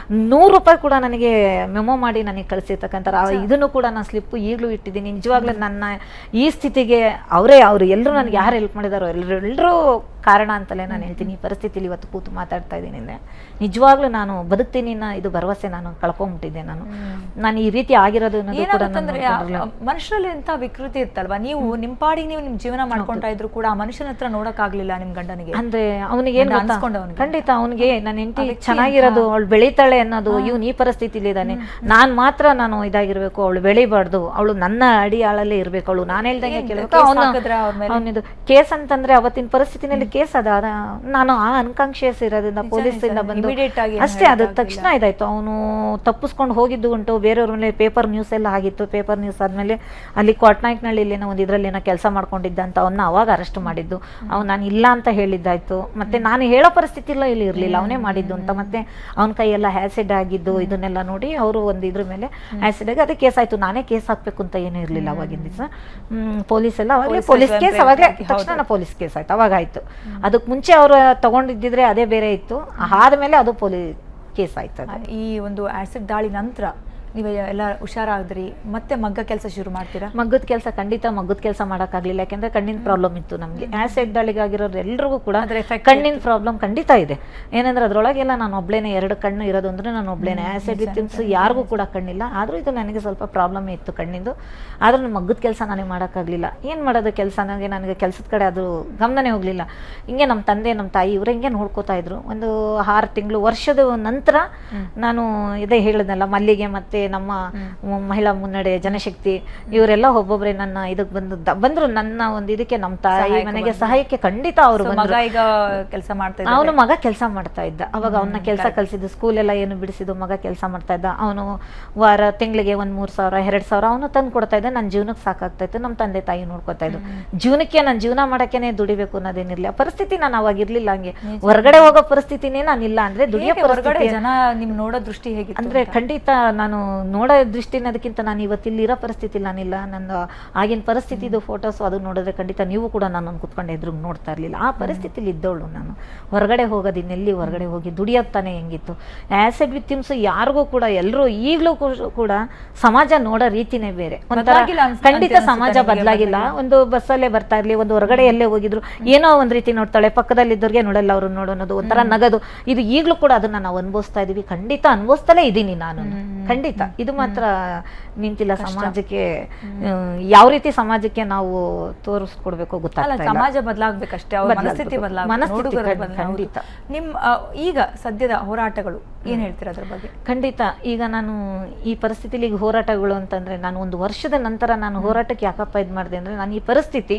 100 ರೂಪಾಯಿ ಕೂಡ ನನಗೆ ಮೆಮೊ ಮಾಡಿ ನನಗೆ ಕಳಿಸಿರ್ತಕ್ಕಂಥ ಇದನ್ನು ಕೂಡ ನಾನು ಸ್ಲಿಪ್ಪು ಈಗಲೂ ಇಟ್ಟಿದ್ದೀನಿ. ನಿಜವಾಗ್ಲೂ ನನ್ನ ಈ ಸ್ಥಿತಿಗೆ ಅವರು ಎಲ್ಲರೂ ನನಗೆ ಯಾರು ಹೆಲ್ಪ್ ಮಾಡಿದಾರೋ ಎಲ್ಲರೂ ಕಾರಣ ಅಂತಲೇ ನಾನು ಹೇಳ್ತೀನಿ. ಈ ಪರಿಸ್ಥಿತಿಲಿ ಇವತ್ತು ಕೂತು ಮಾತಾಡ್ತಾ ಇದ್ದೀನಿ. ನಿಜವಾಗ್ಲೂ ನಾನು ಬದುಕ್ತೀನಿ ಇದು ಭರವಸೆ ನಾನು ಕಳ್ಕೊಂಡ್ಬಿಟ್ಟಿದ್ದೆ. ನಾನು ಈ ರೀತಿ ಆಗಿರೋದು ಮನುಷ್ಯರಲ್ಲಿ ಎಂತ ವಿಕೃತಿ ಇರ್ತಲ್ವಾ? ನೀವು ನಿಮ್ ಪಾಡಿಗೆ ನೀವು ನಿಮ್ ಜೀವನ ಮಾಡ್ಕೊಂತಾ ಇದ್ರು ಕೂಡ ಆ ಮನುಷ್ಯನ ಹತ್ರ ನೋಡಕ್ ಆಗ್ಲಿಲ್ಲ ನಿಮ್ ಗಂಡನಿಗೆ. ಅಂದ್ರೆ ಅವನಿಗೆ ಏನ್ ಖಂಡಿತ ಅವನಿಗೆ ನನ್ನ ಹೆಂಡತಿ ಚೆನ್ನಾಗಿರೋದು, ಅವಳು ಬೆಳಿತಾಳೆ ಅನ್ನೋದು, ಇವ್ನು ಈ ಪರಿಸ್ಥಿತಿಲಿ ಇದ್ದಾನೆ, ನಾನ್ ಮಾತ್ರ ನಾನು ಇದಾಗಿರ್ಬೇಕು, ಅವಳು ಬೆಳಿಬಾರ್ದು, ಅವಳು ನನ್ನ ಅಡಿಯಾಳಲ್ಲೇ ಇರ್ಬೇಕು, ಅವಳು ನಾನು ಹೇಳ್ದಂಗೆ ಕೇಳಬೇಕು. ಅವನಿದು ಕೇಸ್ ಅಂತಂದ್ರೆ ಅವತ್ತಿನ ಪರಿಸ್ಥಿತಿನಲ್ಲಿ ಕೇಸ್ ಅದ ನಾನು ಆ ಅನ್ಕಾನ್ಶಿಯಸ್ ಇರೋದ್ರಿಂದ ಪೊಲೀಸಿಂದ ಬಂದು ಅಷ್ಟೇ ಅದು ತಕ್ಷಣ ಇದಾಯ್ತು. ಅವನು ತಪ್ಪಿಸ್ಕೊಂಡು ಹೋಗಿದ್ದು ಉಂಟು, ಬೇರೆಯವ್ರ ಮೇಲೆ ಪೇಪರ್ ನ್ಯೂಸ್ ಎಲ್ಲ ಆಗಿತ್ತು. ಪೇಪರ್ ನ್ಯೂಸ್ ಆದ್ಮೇಲೆ ಅಲ್ಲಿ ಕ್ವಾಟ್ನಾಯ್ಕ್ನಲ್ಲಿ ಏನೋ ಒಂದು ಇದ್ರಲ್ಲಿ ಏನೋ ಕೆಲಸ ಮಾಡ್ಕೊಂಡಿದ್ದ ಅಂತ ಅವನ್ನ ಅವಾಗ ಅರೆಸ್ಟ್ ಮಾಡಿದ್ದು. ಅವ್ನು ನಾನು ಇಲ್ಲ ಅಂತ ಹೇಳಿದ್ದಾಯ್ತು. ಮತ್ತೆ ನಾನು ಹೇಳೋ ಪರಿಸ್ಥಿತಿ ಇಲ್ಲಿ ಇರಲಿಲ್ಲ, ಅವನೇ ಮಾಡಿದ್ದು ಅಂತ. ಮತ್ತೆ ಅವನ ಕೈಯೆಲ್ಲ ಆ್ಯಸಿಡ್ ಆಗಿದ್ದು ಇದನ್ನೆಲ್ಲ ನೋಡಿ ಅವರು ಒಂದು ಇದ್ರ ಮೇಲೆ ಆ್ಯಸಿಡ್ ಆಗಿ ಅದೇ ಕೇಸ್ ಆಯ್ತು. ನಾನೇ ಕೇಸ್ ಹಾಕ್ಬೇಕು ಅಂತ ಏನೂ ಇರಲಿಲ್ಲ ಅವಾಗಿನ ದಿವಸ. ಪೊಲೀಸ್ ಎಲ್ಲ ಅವಾಗಲೇ ಪೊಲೀಸ್ ಕೇಸ್ ಅವಾಗಲೇ ತಕ್ಷಣ ಪೊಲೀಸ್ ಕೇಸ್ ಆಯ್ತು, ಅವಾಗ ಆಯ್ತು. ಅದಕ್ಕೆ ಮುಂಚೆ ಅವರು ತಗೊಂಡಿದ್ದಿದ್ರೆ ಅದೇ ಬೇರೆ ಇತ್ತು, ಆದ್ಮೇಲೆ ಅದು ಪೊಲೀಸ್ ಕೇಸ್ ಆಯ್ತು. ಈ ಒಂದು ಆಸಿಡ್ ದಾಳಿ ನಂತರ ನೀವು ಎಲ್ಲ ಹುಷಾರಾದ್ರಿ, ಮತ್ತೆ ಮಗ್ಗ ಕೆಲಸ ಶುರು ಮಾಡ್ತೀರಾ? ಮಗ್ಗದ ಕೆಲಸ ಖಂಡಿತ ಮಗ್ಗದ ಕೆಲಸ ಮಾಡೋಕ್ಕಾಗಲಿಲ್ಲ, ಯಾಕೆಂದ್ರೆ ಕಣ್ಣಿನ ಪ್ರಾಬ್ಲಮ್ ಇತ್ತು ನಮಗೆ. ಆಸಿಡ್ ದಾಳಿಗಾಗಿರೋರು ಎಲ್ರಿಗೂ ಕೂಡ ಕಣ್ಣಿನ ಪ್ರಾಬ್ಲಮ್ ಖಂಡಿತ ಇದೆ. ಏನಂದ್ರೆ ಅದ್ರೊಳಗೆಲ್ಲ ನಾನು ಒಬ್ಳೇನೆ, 2 ಕಣ್ಣು ಇರೋದು ಅಂದ್ರೆ ನಾನು ಒಬ್ಳೇನೆ. ಆಸಿಡ್ ವಿಕ್ಟಿಮ್ಸ್ ಯಾರಿಗೂ ಕೂಡ ಕಣ್ಣಿಲ್ಲ, ಆದರೂ ಇದು ನನಗೆ ಸ್ವಲ್ಪ ಪ್ರಾಬ್ಲಮ್ ಇತ್ತು ಕಣ್ಣಿಂದು. ಆದ್ರೂ ನಾನು ಮಗ್ಗದ ಕೆಲಸ ನನಗೆ ಮಾಡೋಕ್ಕಾಗಲಿಲ್ಲ. ಏನು ಮಾಡೋದು ಕೆಲಸ, ನನಗೆ ಕೆಲಸದ ಕಡೆ ಅದು ಗಮನನೇ ಹೋಗಲಿಲ್ಲ. ಹಿಂಗೆ ನಮ್ಮ ತಂದೆ ನಮ್ಮ ತಾಯಿ ಇವರು ಹಿಂಗೆ ನೋಡ್ಕೋತಾ ಇದ್ರು. ಒಂದು 6 ತಿಂಗಳು ವರ್ಷದ ನಂತರ ನಾನು ಇದೇ ಹೇಳಿದ್ನಲ್ಲ, ಮಲ್ಲಿಗೆ ಮತ್ತೆ ನಮ್ಮ ಮಹಿಳಾ ಮುನ್ನಡೆ, ಜನಶಕ್ತಿ ಇವರೆಲ್ಲ ಒಬ್ಬೊಬ್ಬರೇ ನನ್ನ ಇದಕ್ಕೆ ಬಂದ್ರು. ನನ್ನ ಒಂದು ಇದಕ್ಕೆ ನಮ್ಮ ತಾಯಿ ಮನೆಗೆ ಸಹಾಯಕ್ಕೆ ಖಂಡಿತ ಅವರು ಬಂದ್ರು. ಕೆಲಸ ಮಾಡ್ತಾ ಅವನು ಮಗ ಕೆಲಸ ಮಾಡ್ತಾ ಇದ್ದ ಅವಾಗ. ಅವನ್ನ ಕೆಲಸ ಕಲಿಸಿದ್ದು, ಸ್ಕೂಲೆಲ್ಲ ಏನು ಬಿಡಿಸಿದ್ದು, ಮಗ ಕೆಲಸ ಮಾಡ್ತಾ ಇದ್ದ. ಅವನು ತಿಂಗಳಿಗೆ 1,000-3,000 2,000 ಅವನು ತಂದು ಕೊಡ್ತಾ ಇದ್ದ. ನನ್ನ ಜೀವನಕ್ಕೆ ಸಾಕಾಗ್ತಾ ಇತ್ತು, ನಮ್ಮ ತಂದೆ ತಾಯಿ ನೋಡ್ಕೊತಾ ಇದ್ದು. ಜೀವನಕ್ಕೆ ನಾನು ಜೀವನ ಮಾಡಕ್ಕೇನೆ ದುಡಿಬೇಕು ಅನ್ನೋದೇನಿರ್ಲಿ. ಆ ಪರಿಸ್ಥಿತಿ ನಾನು ಅವಾಗ ಇರ್ಲಿಲ್ಲ. ಹಂಗೆ ಹೊರಗಡೆ ಹೋಗೋ ಪರಿಸ್ಥಿತಿನೇ ನಾನಿಲ್ಲ. ಅಂದ್ರೆ ದುಡಿಯೋ ಪರಿಸ್ಥಿತಿ, ಜನ ನಿಮ್ ನೋಡೋ ದೃಷ್ಟಿ ಹೇಗೆ ಅಂದ್ರೆ ಖಂಡಿತ ನಾನು ನೋಡೋ ದೃಷ್ಟಿನ ಅದಕ್ಕಿಂತ ನಾನು ಇವತ್ತಿಲ್ಲಿರೋ ಪರಿಸ್ಥಿತಿ ನಾನಿಲ್ಲ. ನನ್ನ ಆಗಿನ ಪರಿಸ್ಥಿತಿದು ಫೋಟೋಸ್ ಅದು ನೋಡಿದ್ರೆ ಖಂಡಿತ ನೀವು ಕೂಡ ನಾನು ಕುತ್ಕೊಂಡು ಎದುರು ನೋಡ್ತಾ ಇರಲಿಲ್ಲ. ಆ ಪರಿಸ್ಥಿತಿಲಿ ಇದ್ದವಳು ನಾನು. ಹೊರಗಡೆ ಹೋಗೋದು ಇನ್ನೆಲ್ಲಿ ಹೊರಗಡೆ ಹೋಗಿ ದುಡಿಯೋದು ತಾನೇ ಹೆಂಗಿತ್ತು. ಆ್ಯಸಿಡ್ ವಿಕ್ಟಿಮ್ಸ್ ಯಾರಿಗೂ ಕೂಡ ಎಲ್ಲರೂ ಈಗಲೂ ಕೂಡ ಸಮಾಜ ನೋಡೋ ರೀತಿನೇ ಬೇರೆ. ಒಂಥರ ಖಂಡಿತ ಸಮಾಜ ಬದಲಾಗಿಲ್ಲ. ಒಂದು ಬಸ್ಸಲ್ಲೇ ಬರ್ತಾ ಇರಲಿ, ಒಂದು ಹೊರಗಡೆ ಎಲ್ಲೇ ಹೋಗಿದ್ರು ಏನೋ ಒಂದು ರೀತಿ ನೋಡ್ತಾಳೆ, ಪಕ್ಕದಲ್ಲಿದ್ದವ್ರಿಗೆ ನೋಡಲ್ಲ ಅವರು ನೋಡೋದು, ಒಂಥರ ನಗದು. ಇದು ಈಗಲೂ ಕೂಡ ಅದನ್ನ ನಾವು ಅನುಭವಿಸ್ತಾ ಇದೀವಿ. ಖಂಡಿತ ಅನುಭವಿಸ್ತಲೇ ಇದ್ದೀನಿ ನಾನು. ಖಂಡಿತ ಇದು ಮಾತ್ರ ನಿಂತಿಲ್ಲ. ಸಮಾಜಕ್ಕೆ ಯಾವ ರೀತಿ ಸಮಾಜಕ್ಕೆ ನಾವು ತೋರಿಸ್ಕೊಡ್ಬೇಕು ಗೊತ್ತಾಗ್ತಾ. ಸಮಾಜ ಬದಲಾಗಬೇಕಷ್ಟೇ, ಅವ್ರ ಮನಸ್ಥಿತಿ ಖಂಡಿತ. ನಿಮ್ ಈಗ ಸದ್ಯದ ಹೋರಾಟಗಳು ಏನ್ ಹೇಳ್ತೀರಾ ಅದ್ರ ಬಗ್ಗೆ? ಖಂಡಿತ ಈಗ ನಾನು ಈ ಪರಿಸ್ಥಿತಿಲಿ ಈಗ ಹೋರಾಟಗಳು ಅಂತಂದ್ರೆ, ನಾನು 1 ವರ್ಷದ ನಂತರ ನಾನು ಹೋರಾಟಕ್ಕೆ ಯಾಕಪ್ಪ ಇದು ಮಾಡಿದೆ ಅಂದ್ರೆ, ನಾನು ಈ ಪರಿಸ್ಥಿತಿ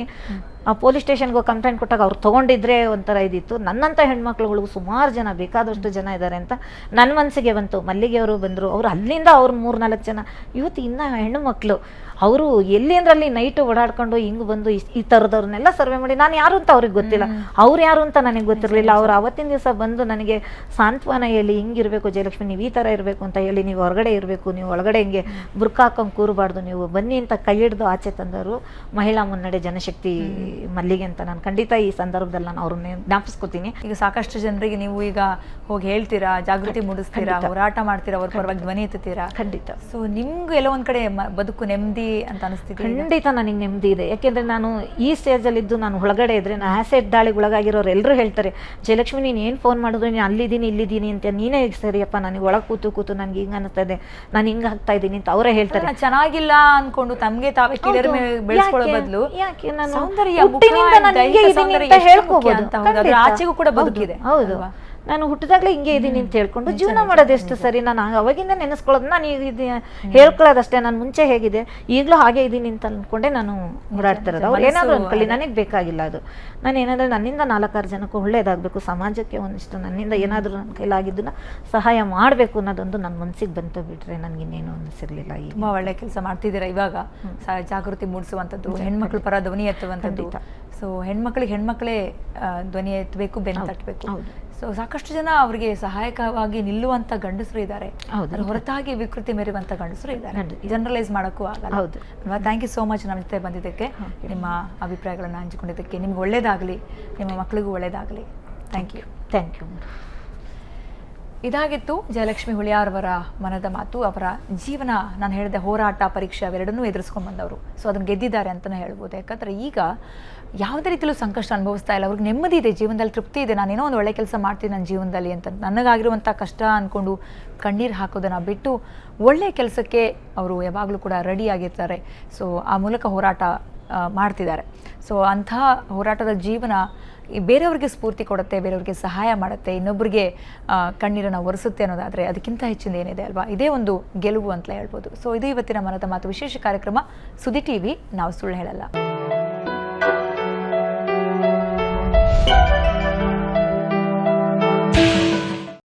ಆ ಪೊಲೀಸ್ ಸ್ಟೇಷನ್ಗೆ ಕಂಪ್ಲೇಂಟ್ ಕೊಟ್ಟಾಗ ಅವ್ರು ತೊಗೊಂಡಿದ್ರೆ ಒಂಥರ ಇದಿತ್ತು. ನನ್ನಂಥ ಹೆಣ್ಮಕ್ಳುಗಳಿಗೂ ಸುಮಾರು ಜನ, ಬೇಕಾದಷ್ಟು ಜನ ಇದ್ದಾರೆ ಅಂತ ನನ್ನ ಮನಸ್ಸಿಗೆ ಬಂತು. ಮಲ್ಲಿಗೆ ಅವರು ಬಂದರು, ಅವರು ಅಲ್ಲಿಂದ ಅವ್ರು 3-4 ಜನ. ಇವತ್ತು ಇನ್ನು ಹೆಣ್ಣು ಮಕ್ಕಳು ಅವರು ಎಲ್ಲಿ ಅಂದ್ರಲ್ಲಿ ನೈಟ್ ಓಡಾಡ್ಕೊಂಡು ಹಿಂಗೆ ಬಂದು ಈ ಥರದವ್ರನ್ನೆಲ್ಲ ಸರ್ವೆ ಮಾಡಿ, ನಾನು ಯಾರು ಅಂತ ಅವ್ರಿಗೆ ಗೊತ್ತಿಲ್ಲ, ಅವ್ರು ಯಾರು ಅಂತ ನನಗೆ ಗೊತ್ತಿರಲಿಲ್ಲ. ಅವ್ರು ಅವತ್ತಿನ ದಿವಸ ಬಂದು ನನಗೆ ಸಾಂತ್ವನ ಹೇಳಿ, ಹಿಂಗಿರಬೇಕು ಜಯಲಕ್ಷ್ಮಿ, ನೀವು ಈ ಥರ ಇರಬೇಕು ಅಂತ ಹೇಳಿ, ನೀವು ಹೊರಗಡೆ ಇರಬೇಕು, ನೀವು ಒಳಗಡೆ ಹಿಂಗೆ ಬುರ್ಕ ಹಾಕೊಂಡು ಕೂರಬಾರ್ದು, ನೀವು ಬನ್ನಿ ಅಂತ ಕೈ ಹಿಡಿದು ಆಚೆ ತಂದವರು ಮಹಿಳಾ ಮುನ್ನಡೆ ಜನಶಕ್ತಿ ಮಲ್ಲಿಗೆ ಅಂತ. ನಾನು ಖಂಡಿತ ಈ ಸಂದರ್ಭದಲ್ಲಿ ನಾನು ಅವ್ರನ್ನೇ ಜ್ಞಾಪಿಸ್ಕೊತೀನಿ. ಈಗ ಸಾಕಷ್ಟು ಜನರಿಗೆ ನೀವು ಈಗ ಹೋಗಿ ಹೇಳ್ತೀರಾ, ಜಾಗೃತಿ ಮೂಡಿಸ್ತೀರಾ, ಹೋರಾಟ ಮಾಡ್ತೀರಾ, ಅವ್ರ ಪರವಾಗಿ ಧ್ವನಿ ಎತ್ತುತ್ತೀರಾ. ಖಂಡಿತ ಸೊ ನಿಮ್ಗೆ ಎಲ್ಲೋ ಒಂದ್ ಕಡೆ ಬದುಕು ನೆಮ್ಮದಿ ಅಂತ ಅನಿಸ್ತಿದೆ? ಖಂಡಿತ ನನಗೆ ನೆಮ್ಮದಿ ಇದೆ. ಯಾಕೆಂದ್ರೆ ನಾನು ಈ ಸ್ಟೇಜಲ್ಲಿದ್ದು ನಾನು ಒಳಗಡೆ ಇದ್ರೆ, ನಾನು ಆಸಿಡ್ ದಾಳಿಗೆ ಒಳಗಾಗಿರೋರು ಎಲ್ಲರೂ ಹೇಳ್ತಾರೆ, ಜಯಲಕ್ಷ್ಮಿ ನೀನು ಏನು ಫೋನ್ ಮಾಡಿದ್ರು ನೀನು ಅಲ್ಲಿದ್ದೀನಿ ಇಲ್ಲಿದ್ದೀನಿ ಅಂತ, ನೀನೇ ಸರಿಯಪ್ಪ ನನಗೆ ಒಳಗೆ ಕೂತು ನನಗೆ ಹಿಂಗೆ ಅನ್ನಿಸ್ತಾ ಇದೆ, ನಾನು ಹಿಂಗೆ ಆಗ್ತಾ ಇದ್ದೀನಿ ಅಂತ ಅವರೇ ಹೇಳ್ತಾರೆ. ಚೆನ್ನಾಗಿಲ್ಲ ಅನ್ಕೊಂಡು ತಮಗೆ ತಾವೇ ಕಿಲರ್ ಮೇಲೆ ಬೆಳೆಸ್ಕೊಳ್ಳೋ ಬದಲು ಯಾಕೆ ನಾನು ಸೌಂದರ್ಯ ಹುಟ್ಟಿನಿಂದ ನಾನು ಹಿಂಗೆ ಇದ್ದೀನಿ ಅಂತ ಹೇಳ್ಕೋಬಹುದು. ಆಚೆಗೂ ಕೂಡ ಬದುಕಿದೆ. ಹೌದು, ನಾನು ಹುಟ್ಟಿದಾಗಲೇ ಹಿಂಗೆ ಇದ್ದೀನಿ ಅಂತ ಹೇಳ್ಕೊಂಡು ಜೀವನ ಮಾಡೋದು ಎಷ್ಟು ಸರಿ. ನಾನು ಅವಾಗಿಂದ ನೆನೆಸ್ಕೊಳ್ಳೋದು, ನಾನು ಈಗ ಹೇಳ್ಕೊಳ್ಳೋದಷ್ಟೇ. ನಾನು ಮುಂಚೆ ಹೇಗಿದೆ ಈಗಲೂ ಹಾಗೆ ಇದ್ದೀನಿ ಅಂತ ಅಂದ್ಕೊಂಡೆ ನಾನು ಓಡಾಡ್ತಾ ಇರೋದು. ಅವ್ರು ಏನಾದರೂ ಅನ್ಕೊಳ್ಳಿ, ನನಗೆ ಬೇಕಾಗಿಲ್ಲ ಅದು. ನಾನು ಏನಾದರೂ ನನ್ನಿಂದ 4-6 ಜನಕ್ಕೂ ಒಳ್ಳೇದಾಗಬೇಕು, ಸಮಾಜಕ್ಕೆ ಒಂದಿಷ್ಟು ನನ್ನಿಂದ ಏನಾದರೂ ನನ್ನ ಕೈಲಾಗಿದ್ದನ್ನ ಸಹಾಯ ಮಾಡಬೇಕು ಅನ್ನೋದೊಂದು ನನ್ನ ಮನಸ್ಸಿಗೆ ಬಂತು ಬಿಟ್ರೆ ನನಗಿನ್ನೇನು ಅನಿಸಿರ್ಲಿಲ್ಲ. ಈಗ ತುಂಬ ಒಳ್ಳೆ ಕೆಲಸ ಮಾಡ್ತಿದ್ದೀರಾ. ಇವಾಗ ಜಾಗೃತಿ ಮೂಡಿಸುವಂಥದ್ದು, ಹೆಣ್ಮಕ್ಳ ಪರ ಧ್ವನಿ ಎತ್ತುವಂಥದ್ದು. ಸೊ ಹೆಣ್ಮಕ್ಳೇ ಧ್ವನಿ ಎತ್ತಬೇಕು, ಬೆನ್ನು ತಟ್ಟಬೇಕು. ಸೊ ಸಾಕಷ್ಟು ಜನ ಅವರಿಗೆ ಸಹಾಯಕವಾಗಿ ನಿಲ್ಲುವಂತ ಗಂಡಸರು ಇದ್ದಾರೆ, ಹೊರತಾಗಿ ವಿಕೃತಿ ಮೆರೆಯುವಂತ ಗಂಡಸರು ಇದ್ದಾರೆ. ಜನರಲೈಸ್ ಮಾಡೋಕ್ಕೂ ಆಗಲ್ಲ. ಅಲ್ವಾ? ಥ್ಯಾಂಕ್ ಯು ಸೋ ಮಚ್ ನಮ್ಮ ಜೊತೆ ಬಂದಿದ್ದಕ್ಕೆ, ನಿಮ್ಮ ಅಭಿಪ್ರಾಯಗಳನ್ನು ಹಂಚಿಕೊಂಡಿದ್ದಕ್ಕೆ. ನಿಮ್ಗೆ ಒಳ್ಳೇದಾಗಲಿ, ನಿಮ್ಮ ಮಕ್ಕಳಿಗೂ ಒಳ್ಳೇದಾಗಲಿ. Thank you. Thank you. ಇದಾಗಿತ್ತು ಜಯಲಕ್ಷ್ಮಿ ಹುಳಿಯಾರ್ ಅವರ ಮನದ ಮಾತು. ಅವರ ಜೀವನ, ನಾನು ಹೇಳಿದೆ, ಹೋರಾಟ, ಪರೀಕ್ಷೆ ಅವೆರಡನ್ನೂ ಎದುರಿಸ್ಕೊಂಡು ಬಂದವರು. ಸೊ ಅದನ್ನು ಗೆದ್ದಿದ್ದಾರೆ ಅಂತಲೇ ಹೇಳ್ಬೋದು. ಯಾಕಂದರೆ ಈಗ ಯಾವುದೇ ರೀತಿಯಲ್ಲೂ ಸಂಕಷ್ಟ ಅನುಭವಿಸ್ತಾ ಇಲ್ಲ. ಅವ್ರಿಗೆ ನೆಮ್ಮದಿ ಇದೆ, ಜೀವನದಲ್ಲಿ ತೃಪ್ತಿ ಇದೆ. ನಾನೇನೋ ಒಂದು ಒಳ್ಳೆ ಕೆಲಸ ಮಾಡ್ತೀನಿ ನನ್ನ ಜೀವನದಲ್ಲಿ ಅಂತ ನನಗಾಗಿರುವಂಥ ಕಷ್ಟ ಅಂದ್ಕೊಂಡು ಕಣ್ಣೀರು ಹಾಕೋದನ್ನು ಬಿಟ್ಟು ಒಳ್ಳೆಯ ಕೆಲಸಕ್ಕೆ ಅವರು ಯಾವಾಗಲೂ ಕೂಡ ರೆಡಿ ಆಗಿರ್ತಾರೆ. ಸೊ ಆ ಮೂಲಕ ಹೋರಾಟ ಮಾಡ್ತಿದ್ದಾರೆ. ಸೊ ಅಂಥ ಹೋರಾಟದ ಜೀವನ ಬೇರೆಯವ್ರಿಗೆ ಸ್ಫೂರ್ತಿ ಕೊಡುತ್ತೆ, ಬೇರೆಯವ್ರಿಗೆ ಸಹಾಯ ಮಾಡುತ್ತೆ, ಇನ್ನೊಬ್ಬರಿಗೆ ಕಣ್ಣೀರನ್ನು ಒರೆಸುತ್ತೆ ಅನ್ನೋದಾದರೆ ಅದಕ್ಕಿಂತ ಹೆಚ್ಚಿನ ಏನಿದೆ ಅಲ್ವಾ? ಇದೇ ಒಂದು ಗೆಲುವು ಅಂತಲೇ ಹೇಳ್ಬೋದು. ಸೊ ಇದು ಇವತ್ತಿನ ಮನದ ಮಾತು ವಿಶೇಷ ಕಾರ್ಯಕ್ರಮ. ಸುದ್ದಿ ಟಿವಿ, ನಾವು ಸುಳ್ಳು ಹೇಳಲ್ಲ.